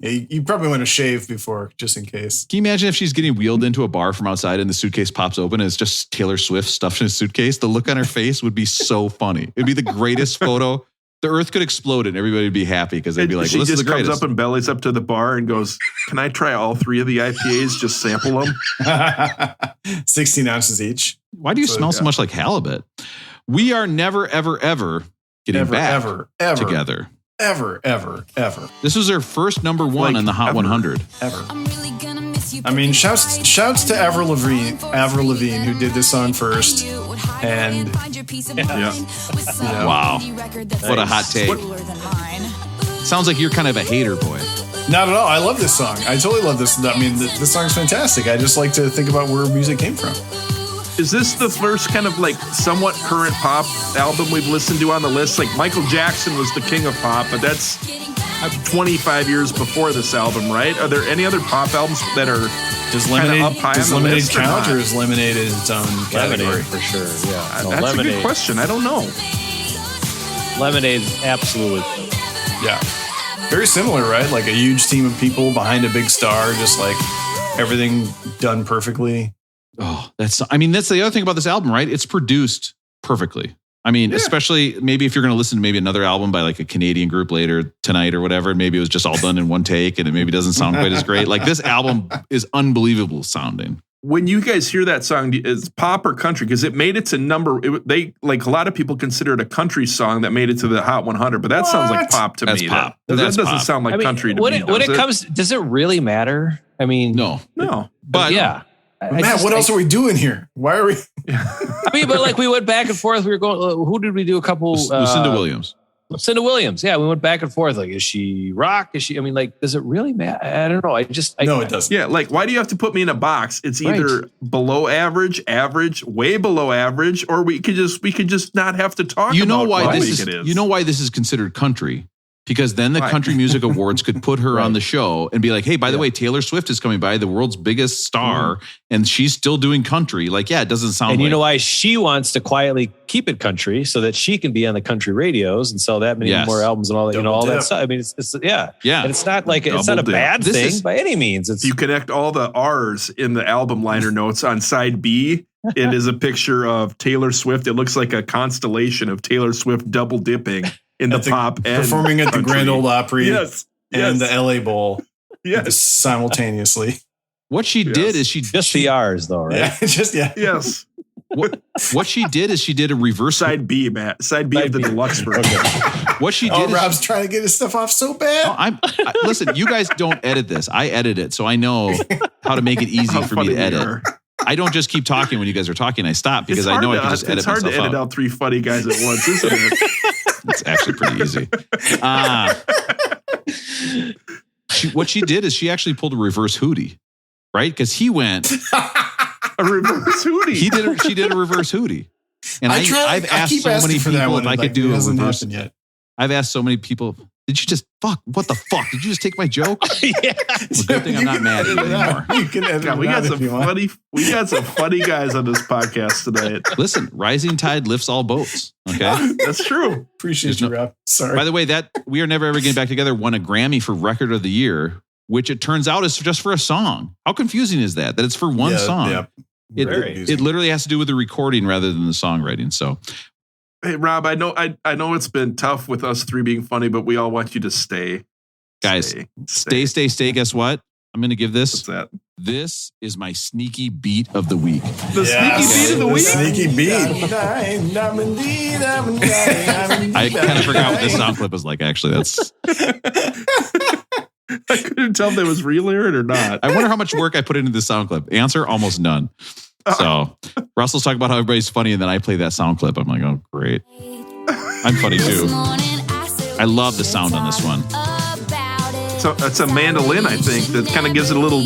You probably want to shave before, just in case. Can you imagine if she's getting wheeled into a bar from outside and the suitcase pops open and it's just Taylor Swift stuffed in a suitcase? The look on her face would be so funny. It'd be the greatest photo. The earth could explode and everybody would be happy because they'd be like, well, this is the greatest. She just comes up and bellies up to the bar and goes, can I try all 3 of the IPAs? Just sample them. 16 ounces each. Why do you smell so much like halibut? We are never, ever, ever getting back together. Ever. This was her first number 1 on the Hot 100. Ever. I mean, shouts to Avril Lavigne, who did this song first. And wow, what a hot take. Sounds like you're kind of a hater, boy. Not at all. I love this song. I totally love this. I mean, this song's fantastic. I just like to think about where music came from. Is this the first kind of like somewhat current pop album we've listened to on the list? Like Michael Jackson was the king of pop, but that's 25 years before this album, right? Are there any other pop albums that are up high on the Lemonade list count or is Lemonade its own category? For sure, yeah. No, that's a good question. I don't know. Lemonade's absolutely. Yeah. Very similar, right? Like a huge team of people behind a big star, just like everything done perfectly. Oh, that's the other thing about this album, right? It's produced perfectly. I mean, especially maybe if you're going to listen to maybe another album by like a Canadian group later tonight or whatever, and maybe it was just all done in one take and it maybe doesn't sound quite as great. Like this album is unbelievable sounding. When you guys hear that song, is pop or country? Because it made it to they like a lot of people consider it a country song that made it to the Hot 100, but that sounds like pop to me. Pop. That doesn't sound like country to me. When it comes, does it really matter? I mean, no. But yeah. Matt, what else are we doing here? Why are we? I mean, but like we went back and forth. We were going, who did we do a couple? Lucinda Williams. Lucinda Williams. Yeah, we went back and forth. Like, is she rock? Is she, I mean, like, does it really matter? I don't know. No, it doesn't. Yeah, like, why do you have to put me in a box? It's either below average, way below average, or we could just not have to talk about why this is. You know why this is considered country? Because then the Country Music Awards could put her on the show and be like, hey, by the way, Taylor Swift is coming by, the world's biggest star, and she's still doing country. Like, yeah, it doesn't sound And you know why she wants to quietly keep it country so that she can be on the country radios and sell that many more albums and all that, all that stuff. I mean, it's yeah. And it's not like, it's not a bad thing by any means. It's, you connect all the R's in the album liner notes on side B. It is a picture of Taylor Swift. It looks like a constellation of Taylor Swift double dipping in the pop and performing at the Grand Ole Opry and the LA Bowl simultaneously. What she did is she just the R's though, right? Yes. What she did is she did a reverse side B, Matt. Side B of the deluxe version. What she did. Rob's trying to get his stuff off so bad. Listen, you guys don't edit this. I edit it, so I know how to make it easy for me to edit. I don't just keep talking when you guys are talking. I stop because I know I can just edit myself out. It's hard to edit out 3 funny guys at once, isn't it? It's actually pretty easy. What she did is she actually pulled a reverse Hootie, right? Because he went a reverse Hootie. She did a reverse Hootie, and I've asked so many people if I could do a reverse. I've asked so many people. Did you just what the fuck? Did you just take my joke? Yeah. Well, good thing I'm not mad at you anymore. You can edit we got some funny guys on this podcast tonight. Listen, rising tide lifts all boats. Okay, that's true. Appreciate you, Rob. Sorry. By the way, that We Are Never Ever Getting Back Together won a Grammy for Record of the Year, which it turns out is just for a song. How confusing is that? That it's for one song. Yeah. It literally has to do with the recording rather than the songwriting. So. Hey Rob, I know it's been tough with us 3 being funny, but we all want you to stay. Guys, stay. Guess what? I'm going to give this. What's that? This is my sneaky beat of the week. Sneaky beat of the week? Sneaky beat. I kind of forgot what this sound clip was like, actually. That's. I couldn't tell if that was real or not. I wonder how much work I put into this sound clip. Answer, almost none. So Russell's talking about how everybody's funny, and then I play that sound clip. I'm like, oh, great. I'm funny too. I love the sound on this one. So it's a mandolin, I think, that kind of gives it a little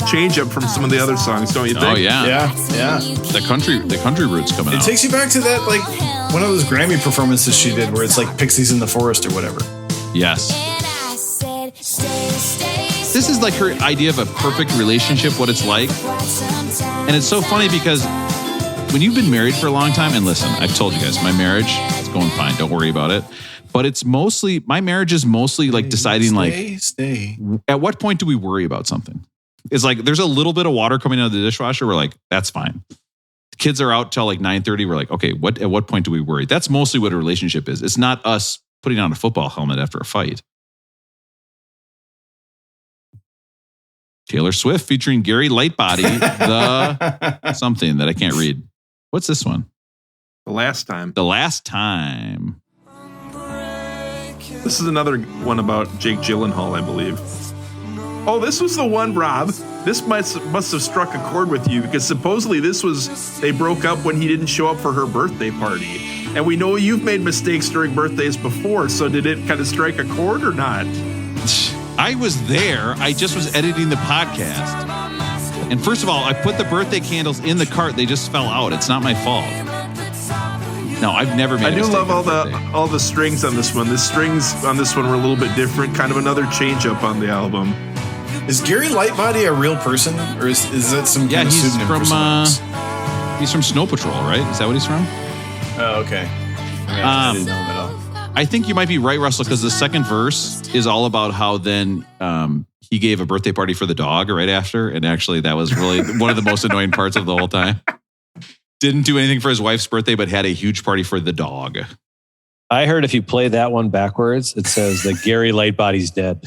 change up from some of the other songs, don't you think? Oh yeah. Yeah. The country roots coming out. It takes you back to that, like one of those Grammy performances she did where it's like Pixies in the Forest or whatever. Yes. This is like her idea of a perfect relationship, what it's like. And it's so funny because when you've been married for a long time, and listen, I've told you guys, my marriage is going fine. Don't worry about it. But my marriage is mostly like deciding at what point do we worry about something? It's like, there's a little bit of water coming out of the dishwasher. We're like, that's fine. The kids are out till like 9:30. We're like, okay, at what point do we worry? That's mostly what a relationship is. It's not us putting on a football helmet after a fight. Taylor Swift featuring Gary Lightbody, the something that I can't read. What's this one? The Last Time. The Last Time. This is another one about Jake Gyllenhaal, I believe. Oh, this was the one, Rob. This must have struck a chord with you because supposedly they broke up when he didn't show up for her birthday party. And we know you've made mistakes during birthdays before, so did it kind of strike a chord or not? I was there. I just was editing the podcast. And first of all, I put the birthday candles in the cart. They just fell out. It's not my fault. No, I've never made a mistake. I do love all the strings on this one. The strings on this one were a little bit different. Kind of another change up on the album. Is Gary Lightbody a real person? Or is that some kind of pseudonym for someone else? He's from Snow Patrol, right? Is that what he's from? Oh, okay. I didn't know him at all. I think you might be right, Russell, because the second verse is all about how then he gave a birthday party for the dog right after. And actually, that was really one of the most annoying parts of the whole time. Didn't do anything for his wife's birthday, but had a huge party for the dog. I heard if you play that one backwards, it says that Gary Lightbody's dead.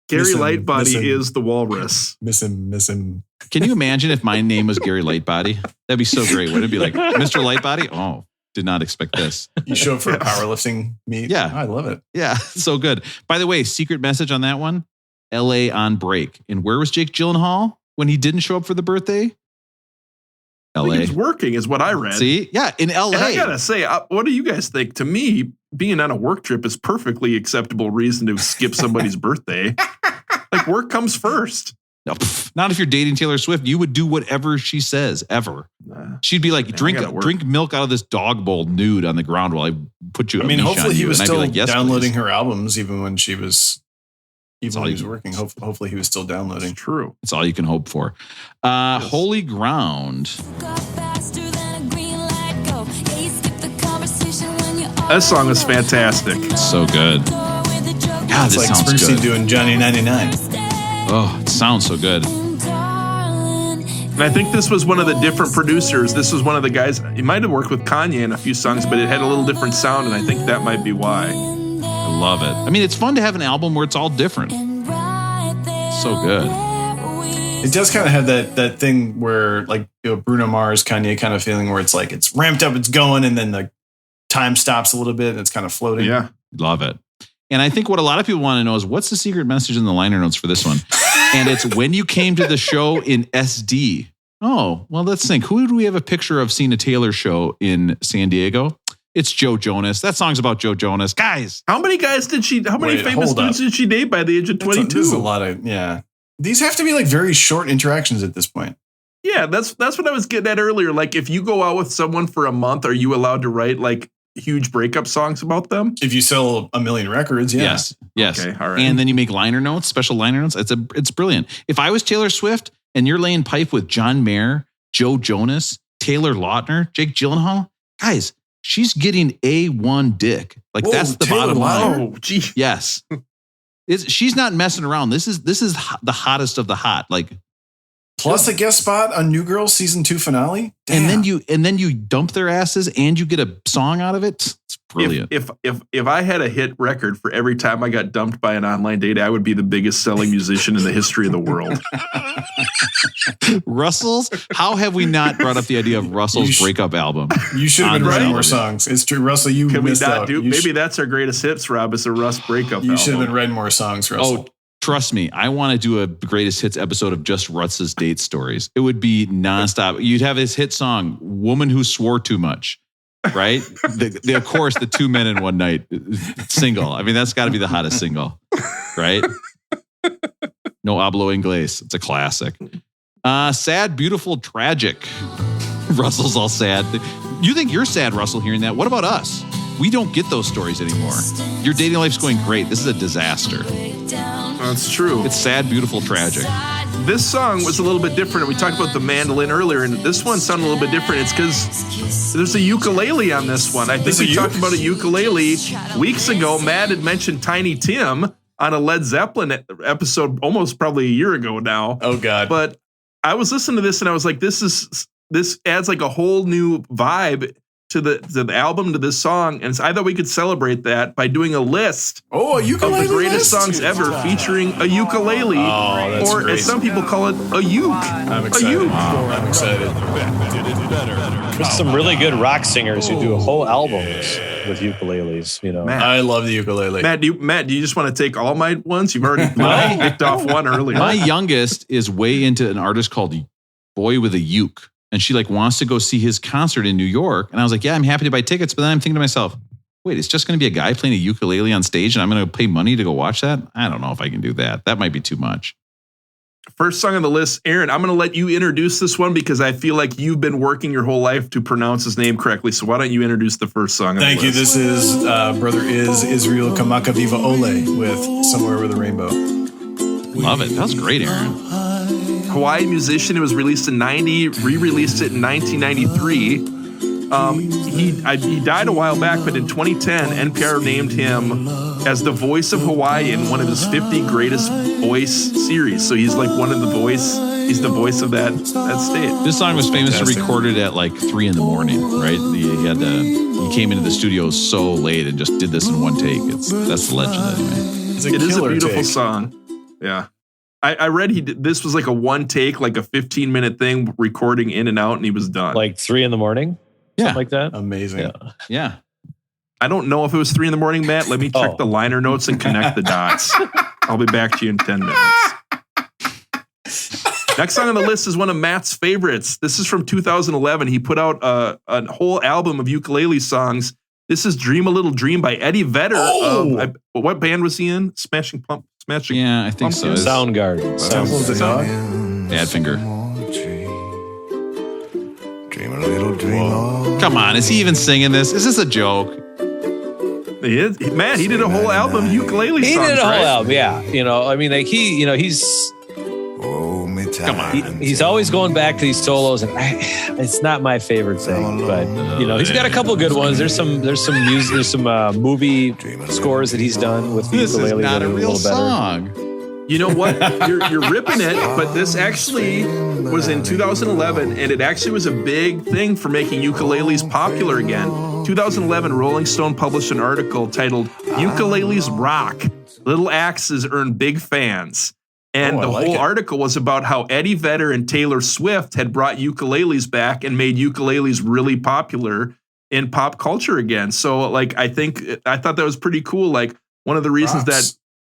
Gary Lightbody is the walrus. Miss him. Can you imagine if my name was Gary Lightbody? That'd be so great. Wouldn't it be like, Mr. Lightbody? Oh, did not expect this. You show up for a powerlifting meet? Yeah. Oh, I love it. Yeah, so good. By the way, secret message on that one, LA on break. And where was Jake Gyllenhaal when he didn't show up for the birthday? LA. He was working is what I read. See? Yeah, in LA. And I gotta say, what do you guys think? To me, being on a work trip is perfectly acceptable reason to skip somebody's birthday. Like work comes first. No, not if you're dating Taylor Swift. You would do whatever she says ever. She'd be like, drink milk out of this dog bowl nude on the ground while I put you. Hopefully he was still downloading her albums even when she was. Even when he was working, hopefully he was still downloading. True. That's all you can hope for. Yes. Holy Ground. That song is fantastic. It's so good. God, it's like Springsteen doing Johnny 99. Oh, it sounds so good. And I think this was one of the different producers. This was one of the guys, he might have worked with Kanye in a few songs, but it had a little different sound, and I think that might be why. I love it. I mean, it's fun to have an album where it's all different. So good. It does kind of have that thing where like Bruno Mars, Kanye kind of feeling where it's like it's ramped up, it's going, and then the time stops a little bit and it's kind of floating. Yeah. Love it. And I think what a lot of people want to know is what's the secret message in the liner notes for this one? And it's when you came to the show in SD. Oh, well, let's think. Who do we have a picture of seeing a Taylor show in San Diego? It's Joe Jonas. That song's about Joe Jonas. Guys. How many famous dudes did she date by the age of 22? There's a lot of, yeah. These have to be like very short interactions at this point. Yeah, that's what I was getting at earlier. Like if you go out with someone for a month, are you allowed to write like huge breakup songs about them? If you sell 1 million records, yeah. Yes. Okay, all right. And then you make liner notes, special liner notes. It's brilliant. If I was Taylor Swift and you're laying pipe with John Mayer, Joe Jonas, Taylor Lautner, Jake Gyllenhaal, guys, she's getting A1 dick. Like that's the Taylor bottom line. Oh, gee. Yes. She's not messing around. This is the hottest of the hot. Like plus a guest spot on New Girl season 2 finale. Damn. And then you dump their asses and you get a song out of it. It's brilliant. If I had a hit record for every time I got dumped by an online date, I would be the biggest selling musician in the history of the world. Russell's? How have we not brought up the idea of Russell's breakup album? You should have been writing more songs. It's true, Russell. You Can missed we not out. do? Maybe that's our greatest hits, Rob. Is a Russ breakup album. You should have been writing more songs, Russell. Oh, trust me. I want to do a greatest hits episode of just Russ's date stories. It would be nonstop. You'd have his hit song, "Woman Who Swore Too Much." Right? Of course, the 2 men in one night single. I mean, that's got to be the hottest single, right? No hablo inglés. It's a classic. Sad, beautiful, tragic. Russell's all sad. You think you're sad, Russell, hearing that? What about us? We don't get those stories anymore. Your dating life's going great. This is a disaster. That's true. It's sad, beautiful, tragic. This song was a little bit different. We talked about the mandolin earlier, and this one sounded a little bit different. It's because there's a ukulele on this one. I think we talked about a ukulele weeks ago. Matt had mentioned Tiny Tim on a Led Zeppelin episode almost probably a year ago now. Oh, God. But I was listening to this, and I was like, this adds like a whole new vibe to the album, to this song, and I thought we could celebrate that by doing a list of the greatest songs ever featuring a ukulele, or great. As some people call it, a uke. I'm excited. A uke. I'm excited. There's some really good rock singers who do whole albums with ukuleles. You know, Matt, I love the ukulele. Matt, do you just want to take all my ones? You've already picked off one earlier. My youngest is way into an artist called Boy with a Uke. And she like wants to go see his concert in New York. And I was like, yeah, I'm happy to buy tickets. But then I'm thinking to myself, wait, it's just going to be a guy playing a ukulele on stage and I'm going to pay money to go watch that? I don't know if I can do that. That might be too much. First song on the list, Aaron, I'm going to let you introduce this one because I feel like you've been working your whole life to pronounce his name correctly. So why don't you introduce the first song on the list? Thank you. This is Brother Israel Kamaka Viva Ole with Somewhere Over the Rainbow. Love it. That was great, Aaron. Hawaii musician. It was released in 90, re-released it in 1993. He died a while back, but in 2010, NPR named him as the voice of Hawaii in one of his 50 greatest voice series. So he's like one of the voice. He's the voice of that state. This song was famously recorded at like 3 a.m, right? He came into the studio so late and just did this in one take. That's the legend anyway. It is a beautiful song. Yeah. I read this was like a one take, like a 15-minute thing, recording in and out, and he was done. Like 3 a.m? Yeah. Something like that? Amazing. Yeah. I don't know if it was 3 a.m, Matt. Let me check the liner notes and connect the dots. I'll be back to you in 10 minutes. Next song on the list is one of Matt's favorites. This is from 2011. He put out a whole album of ukulele songs. This is Dream a Little Dream by Eddie Vedder. What band was he in? Smashing Pumpkins. Yeah, I think so. Soundgarden. Badfinger. Come on, is he even singing this? Is this a joke? He is. Matt, he did a whole album of ukulele songs. He did a whole album, yeah. You know, I mean, like he's. Come on. He's always going back to these solos, and it's not my favorite thing. But he's got a couple good ones. There's some music. There's some movie scores that he's done with the ukulele. This is not a real song. You know what? You're ripping it, but this actually was in 2011, and it actually was a big thing for making ukuleles popular again. 2011, Rolling Stone published an article titled "Ukuleles Rock. Little Axes Earn Big Fans." And the whole article was about how Eddie Vedder and Taylor Swift had brought ukuleles back and made ukuleles really popular in pop culture again. So like, I thought that was pretty cool. Like one of the reasons that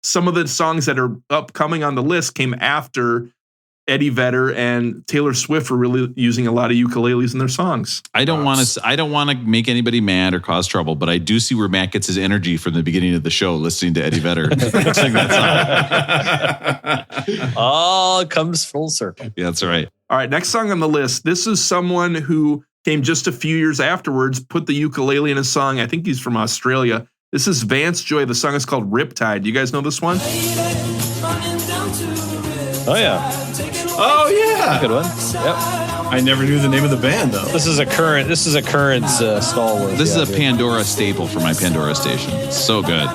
some of the songs that are upcoming on the list came after Eddie Vedder and Taylor Swift were really using a lot of ukuleles in their songs. I don't want to make anybody mad or cause trouble, but I do see where Matt gets his energy from the beginning of the show, listening to Eddie Vedder sing that song. All comes full circle. Yeah, that's right. All right, next song on the list. This is someone who came just a few years afterwards, put the ukulele in a song. I think he's from Australia. This is Vance Joy. The song is called Riptide. Do you guys know this one? Oh, yeah. Oh yeah, good one. Yep. I never knew the name of the band though. This is a current stalwart. This is a Pandora staple for my Pandora station. It's so good.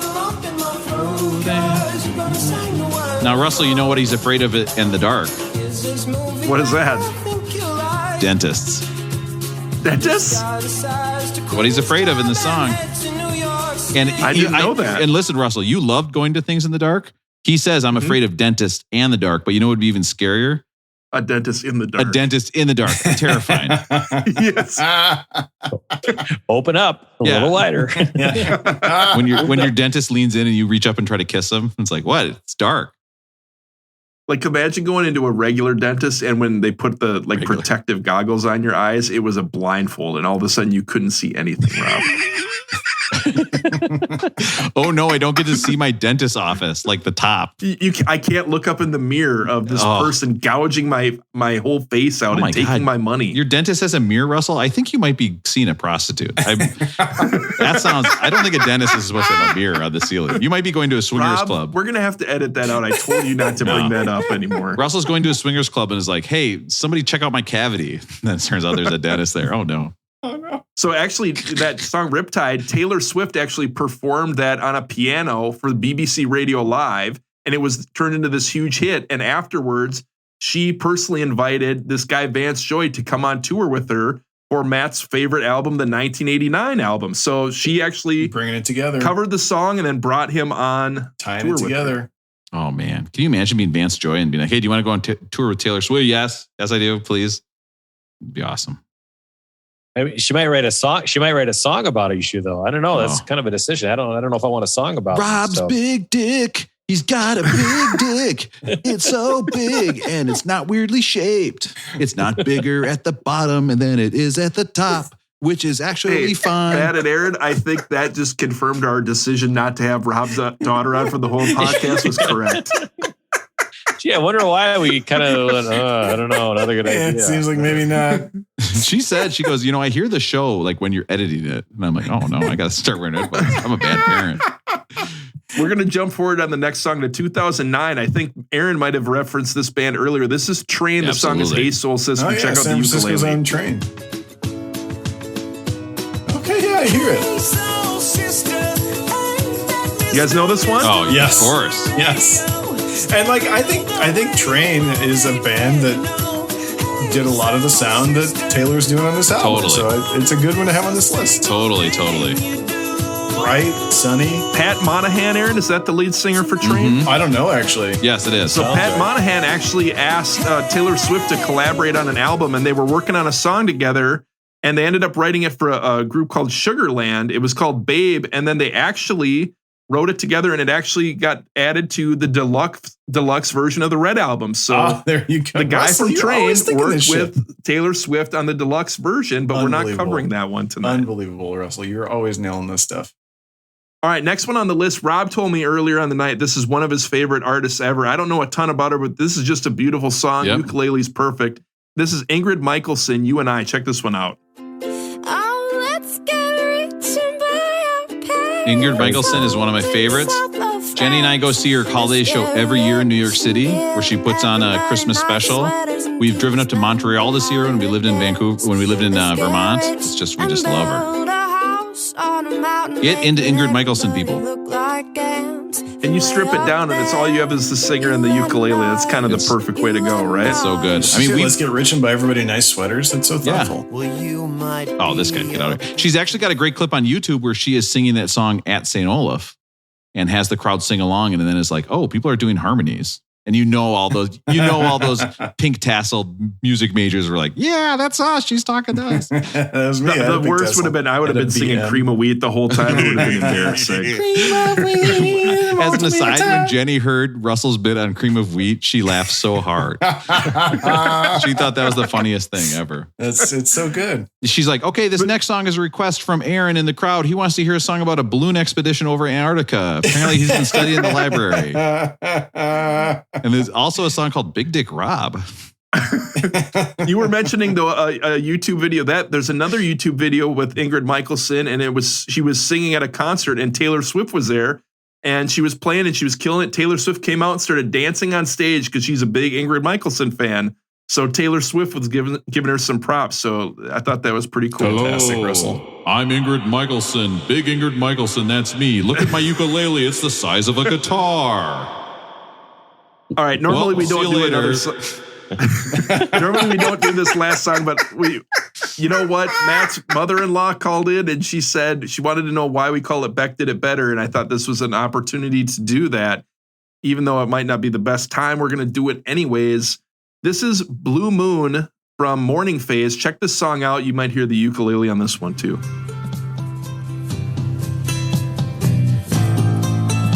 Now, Russell, you know what he's afraid of in the dark? What is that? Dentists. Dentists? What he's afraid of in the song. And I didn't know that. And listen, Russell, you loved going to things in the dark. He says, I'm afraid of dentists and the dark, but you know what would be even scarier? A dentist in the dark. A dentist in the dark. Terrifying. Yes. Open up a little wider. When your dentist leans in and you reach up and try to kiss him, it's like, what? It's dark. Like imagine going into a regular dentist and when they put the protective goggles on your eyes, it was a blindfold and all of a sudden you couldn't see anything, Rob. Oh no, I don't get to see my dentist's office, like the top. I can't look up in the mirror of this person gouging my whole face out and taking my money. Your dentist has a mirror, Russell? I think you might be seeing a prostitute. I don't think a dentist is supposed to have a mirror on the ceiling. You might be going to a swingers club. We're going to have to edit that out. I told you not to bring that up anymore. Russell's going to a swingers club and is like, hey, somebody check out my cavity. And then it turns out there's a dentist there. Oh no. Oh, no. So actually, that song Riptide, Taylor Swift actually performed that on a piano for the BBC Radio Live, and it was turned into this huge hit. And afterwards, she personally invited this guy, Vance Joy, to come on tour with her for Matt's favorite album, the 1989 album. So she actually bringing it together, covered the song, and then brought him on tying it together. Oh, man. Can you imagine being Vance Joy and being like, hey, do you want to go on tour with Taylor Swift? Yes. Yes, I do. Please. It'd be awesome. I mean, she might write a song. She might write a song about a issue, though. I don't know. That's kind of a decision. I don't know if I want a song about Rob's big dick. He's got a big dick. It's so big and it's not weirdly shaped. It's not bigger at the bottom and then it is at the top, which is actually fine. Matt and Aaron, I think that just confirmed our decision not to have Rob's daughter on for the whole podcast was correct. Gee, I wonder why we kind of went, I don't know, another good idea. It seems like maybe not. She goes, I hear the show like when you're editing it. And I'm like, oh no, I got to start wearing headphones. I'm a bad parent. We're going to jump forward on the next song to 2009. I think Aaron might have referenced this band earlier. This is Train. The song is Hey Soul Sister. Check out San the ukulele. Francisco's on Train. Okay, yeah, I hear it. You guys know this one? Oh, yes. Of course. Yes. And I think Train is a band that did a lot of the sound that Taylor's doing on this album. Totally. So it's a good one to have on this list. Totally. Bright, sunny. Pat Monahan, Aaron, is that the lead singer for Train? Mm-hmm. I don't know, actually. Yes, it is. So Pat Monahan actually asked Taylor Swift to collaborate on an album, and they were working on a song together, and they ended up writing it for a group called Sugarland. It was called Babe, and then they actually wrote it together, and it actually got added to the deluxe version of the Red Album. So there you go. The guy from Train worked with Taylor Swift on the deluxe version, but we're not covering that one tonight. Unbelievable, Russell. You're always nailing this stuff. All right, next one on the list. Rob told me earlier on the night this is one of his favorite artists ever. I don't know a ton about her, but this is just a beautiful song. Yep. Ukulele's perfect. This is Ingrid Michaelson, You and I. Check this one out. Ingrid Michaelson is one of my favorites. Jenny and I go see her holiday show every year in New York City, where she puts on a Christmas special. We've driven up to Montreal to see her when we lived in Vancouver, when we lived in Vermont. We just love her. Get into Ingrid Michaelson, people. And you strip it down, and it's all you have is the singer and the ukulele. That's kind of the perfect way to go, right? It's so good. Let's get rich and buy everybody nice sweaters. That's so thoughtful. Yeah. Oh, this guy, get out of here. She's actually got a great clip on YouTube where she is singing that song at St. Olaf and has the crowd sing along, and then is like, oh, people are doing harmonies. And all those pink tasseled music majors were like, yeah, that's us. She's talking to us. That was me. The worst would have been I would have been singing Cream of Wheat the whole time. It would have been embarrassing. Cream of wheat. As an aside, when Jenny heard Russell's bit on Cream of Wheat, she laughed so hard. She thought that was the funniest thing ever. It's so good. She's like, okay, this next song is a request from Aaron in the crowd. He wants to hear a song about a balloon expedition over Antarctica. Apparently he's been studying the library. And there's also a song called Big Dick Rob. You were mentioning though a YouTube video that there's another YouTube video with Ingrid Michaelson, and she was singing at a concert, and Taylor Swift was there, and she was playing and she was killing it. Taylor Swift came out and started dancing on stage because she's a big Ingrid Michaelson fan. So Taylor Swift was giving her some props. So I thought that was pretty cool. Fantastic, Russell. I'm Ingrid Michaelson, big Ingrid Michaelson. That's me. Look at my ukulele. It's the size of a guitar. All right. Normally we don't do another song. Normally we don't do this last song, but you know what? Matt's mother-in-law called in and she said she wanted to know why we call it Beck Did It Better. And I thought this was an opportunity to do that. Even though it might not be the best time, we're going to do it anyways. This is Blue Moon from Morning Phase. Check this song out. You might hear the ukulele on this one too.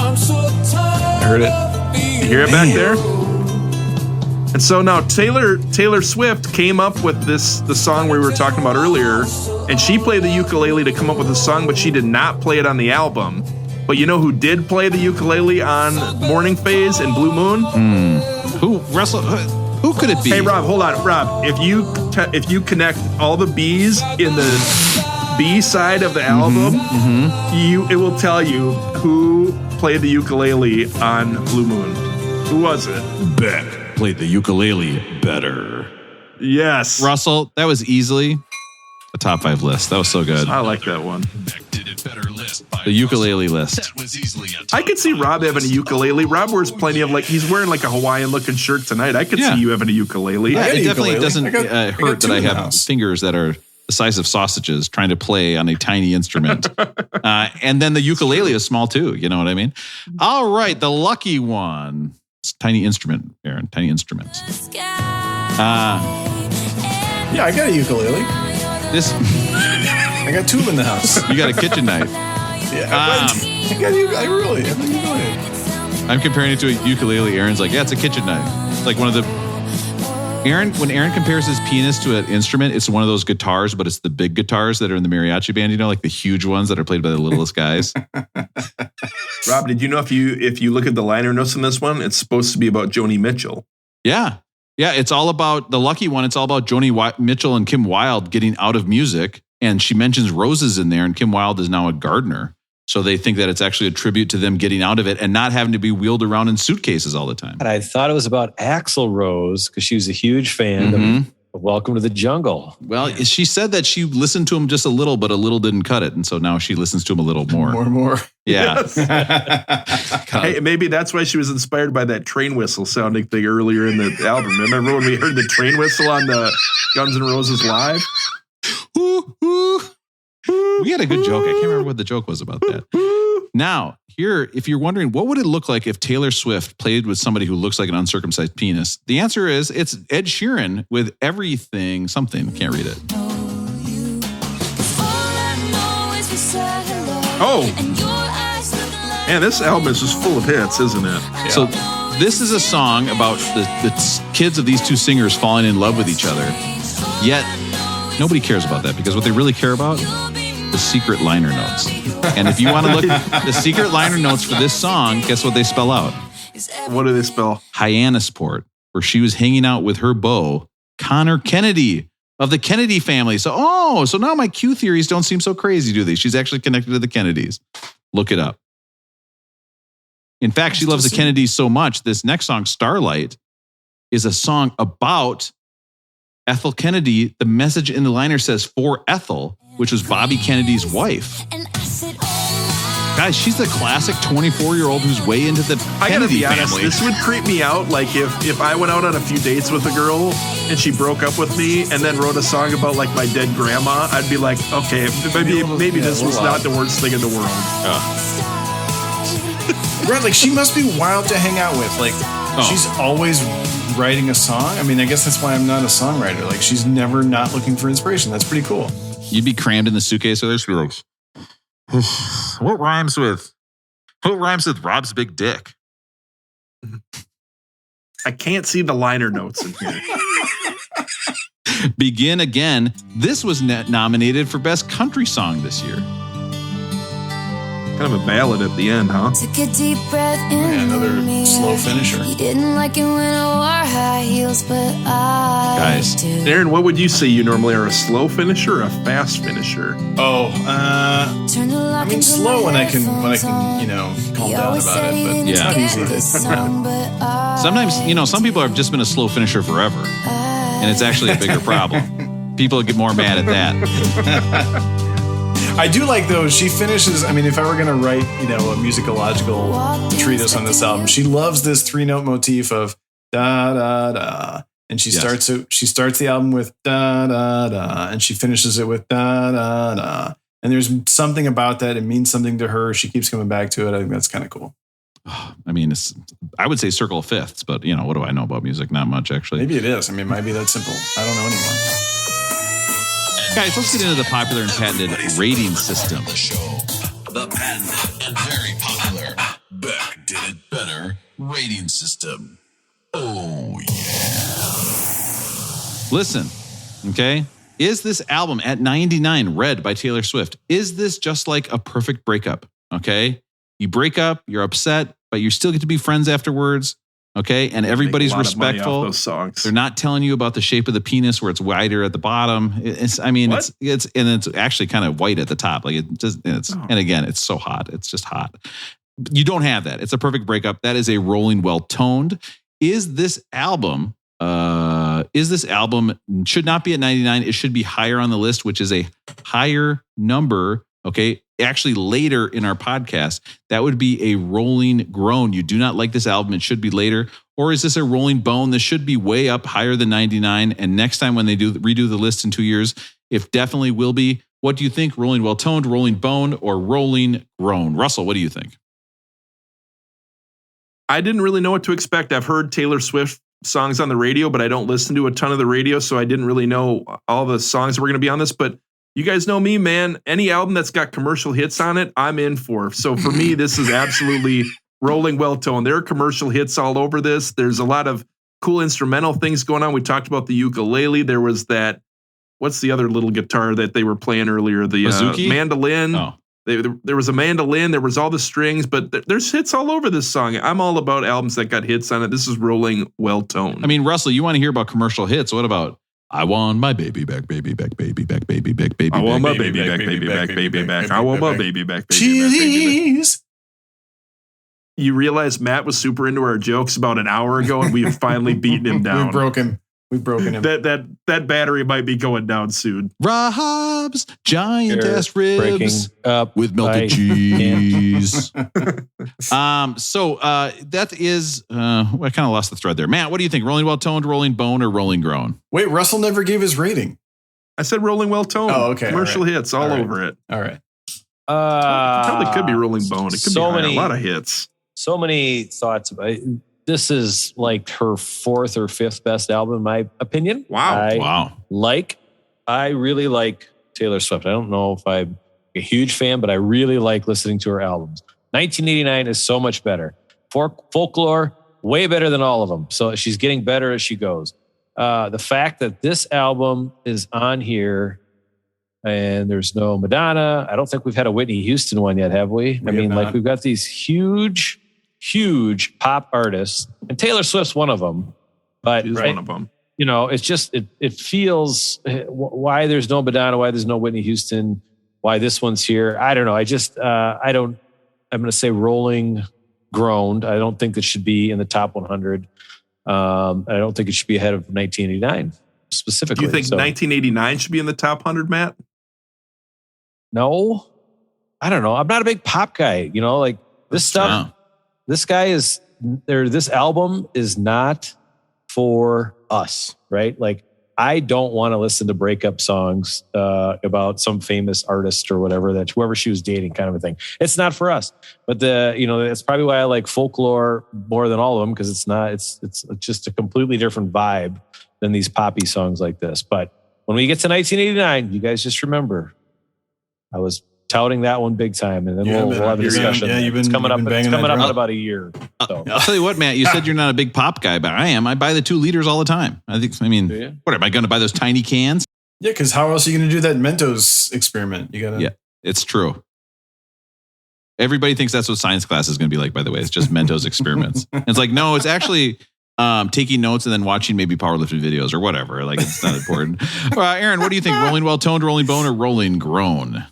I'm so tired. I heard it. You hear it back there? And so now Taylor Swift came up with the song we were talking about earlier, and she played the ukulele to come up with the song, but she did not play it on the album. But you know who did play the ukulele on Morning Phase and Blue Moon? Who? Russell? Who could it be? Hey, Rob, hold on. Rob, if you connect all the B's in the B side of the album, it will tell you who played the ukulele on Blue Moon. Who was it? Beck played the ukulele better. Yes. Russell, that was easily a top 5 list. That was so good. I like that one. Beck did it better list. The ukulele list. That was easily a I could see Rob having a ukulele. Rob wears plenty of he's wearing like a Hawaiian looking shirt tonight. I could see you having a ukulele. Yeah, it definitely ukulele. doesn't hurt that I have house. fingers that are the size of sausages trying to play on a tiny instrument. And then the ukulele is small too. You know what I mean? All right. The lucky one. It's tiny instrument, Aaron. Tiny instruments. Yeah, I got a ukulele. I got 2 in the house. You got a kitchen knife. Yeah, I got I really have a ukulele. I'm comparing it to a ukulele. Aaron's like, yeah, it's a kitchen knife. It's like one of the... When Aaron compares his penis to an instrument, it's one of those guitars, but it's the big guitars that are in the mariachi band, like the huge ones that are played by the littlest guys. Rob, did you know if you look at the liner notes in this one, it's supposed to be about Joni Mitchell? Yeah. Yeah, it's all about the lucky one. It's all about Joni Mitchell and Kim Wilde getting out of music. And she mentions roses in there, and Kim Wilde is now a gardener. So they think that it's actually a tribute to them getting out of it and not having to be wheeled around in suitcases all the time. And I thought it was about Axl Rose because she was a huge fan of Welcome to the Jungle. Well, she said that she listened to him just a little, but a little didn't cut it. And so now she listens to him a little more. More and more. Yeah. Hey, maybe that's why she was inspired by that train whistle sounding thing earlier in the album. Remember when we heard the train whistle on the Guns N' Roses Live? Ooh, ooh. We had a good joke. I can't remember what the joke was about that. Now, here, if you're wondering, what would it look like if Taylor Swift played with somebody who looks like an uncircumcised penis? The answer is it's Ed Sheeran with everything, something. Can't read it. Oh. Man, this album is just full of hits, isn't it? Yeah. So this is a song about the kids of these two singers falling in love with each other. Yet, nobody cares about that because what they really care about the secret liner notes. And if you want to look at the secret liner notes for this song, guess what they spell out? What do they spell? Hyannisport, where she was hanging out with her beau, Connor Kennedy of the Kennedy family. So now my Q theories don't seem so crazy, do they? She's actually connected to the Kennedys. Look it up. In fact, she loves the Kennedys so much, this next song, Starlight, is a song about Ethel Kennedy. The message in the liner says, for Ethel, which was Bobby Kennedy's wife. Guys, she's the classic 24-year-old who's way into the Kennedy family. This would creep me out. Like if I went out on a few dates with a girl and she broke up with me and then wrote a song about like my dead grandma, I'd be like, okay, maybe this was not the worst thing in the world. Right, like she must be wild to hang out with. Like she's always writing a song. I mean, I guess that's why I'm not a songwriter. Like, she's never not looking for inspiration. That's pretty cool. You'd be crammed in the suitcase with her. She'd be like, what rhymes with Rob's big dick? I can't see the liner notes in here. Begin Again. This was nominated for Best Country Song this year. Kind of a ballad at the end, huh? Took a deep breath in. Another slow finisher. You didn't like it when I wore high heels, but I Guys. do. Aaron, what would you say you normally are, a slow finisher or a fast finisher? Turn the lock I mean, into slow my when I can, headphones on. calm You down always about said you it. But didn't yeah. it's not get easy. this song, but I Sometimes, some people have just been a slow finisher forever, and it's actually a bigger problem. People get more mad at that. I do like, though, she finishes. I mean, if I were going to write, a musicological treatise on this album, she loves this 3-note motif of da da da, and she starts the album with da da da, and she finishes it with da da da. And there's something about that; it means something to her. She keeps coming back to it. I think that's kind of cool. I mean, I would say circle of fifths, but what do I know about music? Not much, actually. Maybe it is. I mean, it might be that simple. I don't know anymore. Guys, let's get into the popular and patented rating system. The show, the patented and very popular Beck Did It Better rating system. Oh, yeah. Listen, okay? Is this album at 99, Red by Taylor Swift, is this just like a perfect breakup, okay? You break up, you're upset, but you still get to be friends afterwards, okay? And everybody's respectful. Those songs. They're not telling you about the shape of the penis where it's wider at the bottom. It's actually kind of white at the top. Like and again, it's so hot. It's just hot. You don't have that. It's a perfect breakup. That is a Rolling Well Toned. Is this album should not be at 99. It should be higher on the list, which is a higher number. Okay. Actually, later in our podcast, that would be a Rolling Groan. You do not like this album. It should be later. Or is this a Rolling Bone? This should be way up higher than 99. And next time when they redo the list in 2 years, it definitely will be. What do you think? Rolling Well Toned, Rolling Bone, or Rolling Groan? Russell, what do you think? I didn't really know what to expect. I've heard Taylor Swift songs on the radio, but I don't listen to a ton of the radio, so I didn't really know all the songs that were going to be on this. But you guys know me, man. Any album that's got commercial hits on it, I'm in for. So for me, this is absolutely Rolling Well Toned. There are commercial hits all over this. There's a lot of cool instrumental things going on. We talked about the ukulele. There was that, what's the other little guitar that they were playing earlier? The mandolin. Oh. There was a mandolin. There was all the strings, but there's hits all over this song. I'm all about albums that got hits on it. This is Rolling Well Toned. I mean, Russell, you want to hear about commercial hits? What about I want my baby back, baby back, baby back, baby back, baby back. I want my baby back, baby back, baby back. I want my baby back, baby back, baby back. You realize Matt was super into our jokes about an hour ago, and we have finally beaten him down. We've broken him. That battery might be going down soon. Rob's giant ass ribs up with melted cheese. That is I kind of lost the thread there. Matt, what do you think? Rolling Well Toned, Rolling Bone, or Rolling Groan? Wait, Russell never gave his rating. I said Rolling Well Toned. Oh, okay. Commercial hits all over it. All right. Probably could be Rolling Bone. It could be a lot of hits. So many thoughts about it. This is like her 4th or 5th best album, in my opinion. Wow. I really like Taylor Swift. I don't know if I'm a huge fan, but I really like listening to her albums. 1989 is so much better. Folklore, way better than all of them. So she's getting better as she goes. The fact that this album is on here and there's no Madonna. I don't think we've had a Whitney Houston one yet, have we? We've got these huge pop artists, and Taylor Swift's one of them. But she's one of them. It's just it feels why there's no Madonna, why there's no Whitney Houston, why this one's here. I don't know. I'm going to say Rolling Groaned. I don't think it should be in the top 100. I don't think it should be ahead of 1989 specifically. Do you think 1989 should be in the top 100, Matt? No, I don't know. I'm not a big pop guy. This stuff. This album is not for us, right? Like, I don't want to listen to breakup songs about some famous artist or whatever, that whoever she was dating, kind of a thing. It's not for us. But that's probably why I like folklore more than all of them, because it's just a completely different vibe than these poppy songs like this. But when we get to 1989, you guys just remember, I was touting that one big time, and then we'll have a discussion. It's coming up in about a year. So. I'll tell you what, Matt, you said you're not a big pop guy, but I am. I buy the 2 liters all the time. What am I going to buy those tiny cans? Yeah, because how else are you going to do that Mentos experiment? Yeah, it's true. Everybody thinks that's what science class is going to be like, by the way. It's just Mentos experiments. It's like, no, it's actually taking notes and then watching maybe powerlifting videos or whatever. Like, it's not important. Aaron, what do you think? Rolling well-toned, rolling bone, or rolling groan?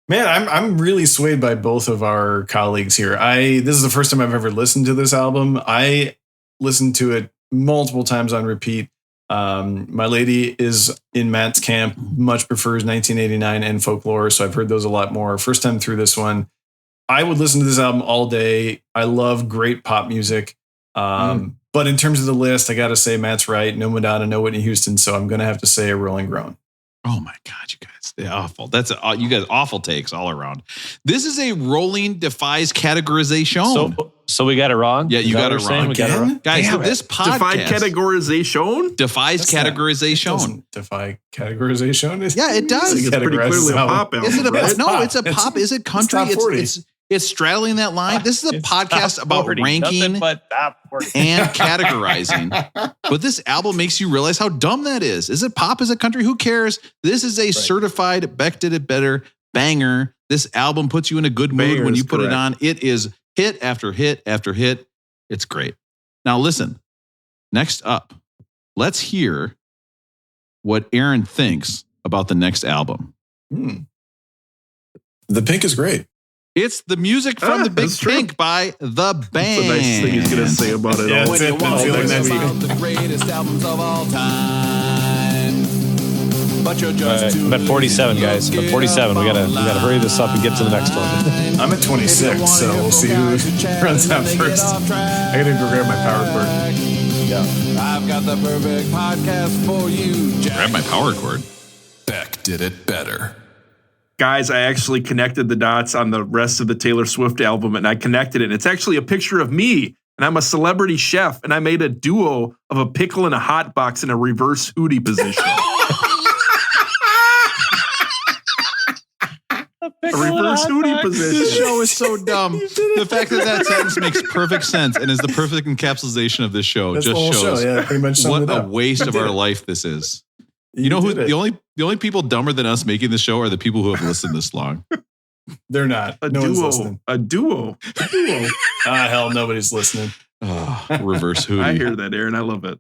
Man, I'm really swayed by both of our colleagues here. This is the first time I've ever listened to this album. I listened to it multiple times on repeat. My lady is in Matt's camp, much prefers 1989 and folklore, so I've heard those a lot more. First time through this one, I would listen to this album all day. I love great pop music. But in terms of the list, I got to say Matt's right. No Madonna, no Whitney Houston, so I'm going to have to say a rolling groan. Oh my God, you guys. They're awful. You guys awful takes all around. This is a rolling defies categorization. So we got it wrong? Yeah, you got it wrong. Guys, this podcast defies categorization? Defies categorization. Defy categorization? Yeah, it does. It's pretty clearly a pop album. Is it right? No, it's a pop. Is it country? It's straddling that line. This is a podcast about ranking and categorizing. But this album makes you realize how dumb that is. Is it pop? Is it country? Who cares? This is a certified Beck Did It Better banger. This album puts you in a good mood when you put it on. It is hit after hit after hit. It's great. Now listen, next up, let's hear what Aaron thinks about the next album. The Pink is great. It's the music from the Big Pink by the band. That's the nice thing he's going to say about it. Yeah, The greatest albums of all time. But you're just I'm at 47, guys. I'm at 47. We gotta hurry this up and get to the next one. I'm at 26, so we'll see who runs out first. I gotta go grab my power cord. Yeah, I've got the perfect podcast for you, Jack. Grab my power cord. Beck Did It Better. Guys, I actually connected the dots on the rest of the Taylor Swift album, and I connected it. And it's actually a picture of me, and I'm a celebrity chef, and I made a duo of a pickle and a hot box in a reverse Hootie position. A reverse Hootie position. This show is so dumb. The fact that sentence makes perfect sense and is the perfect encapsulation of this show. That's just shows pretty much what a waste of our life this is. You know who the only people dumber than us making this show are the people who have listened this long. They're not. A duo. Hell, nobody's listening. Reverse Hootie. I hear that, Aaron. I love it.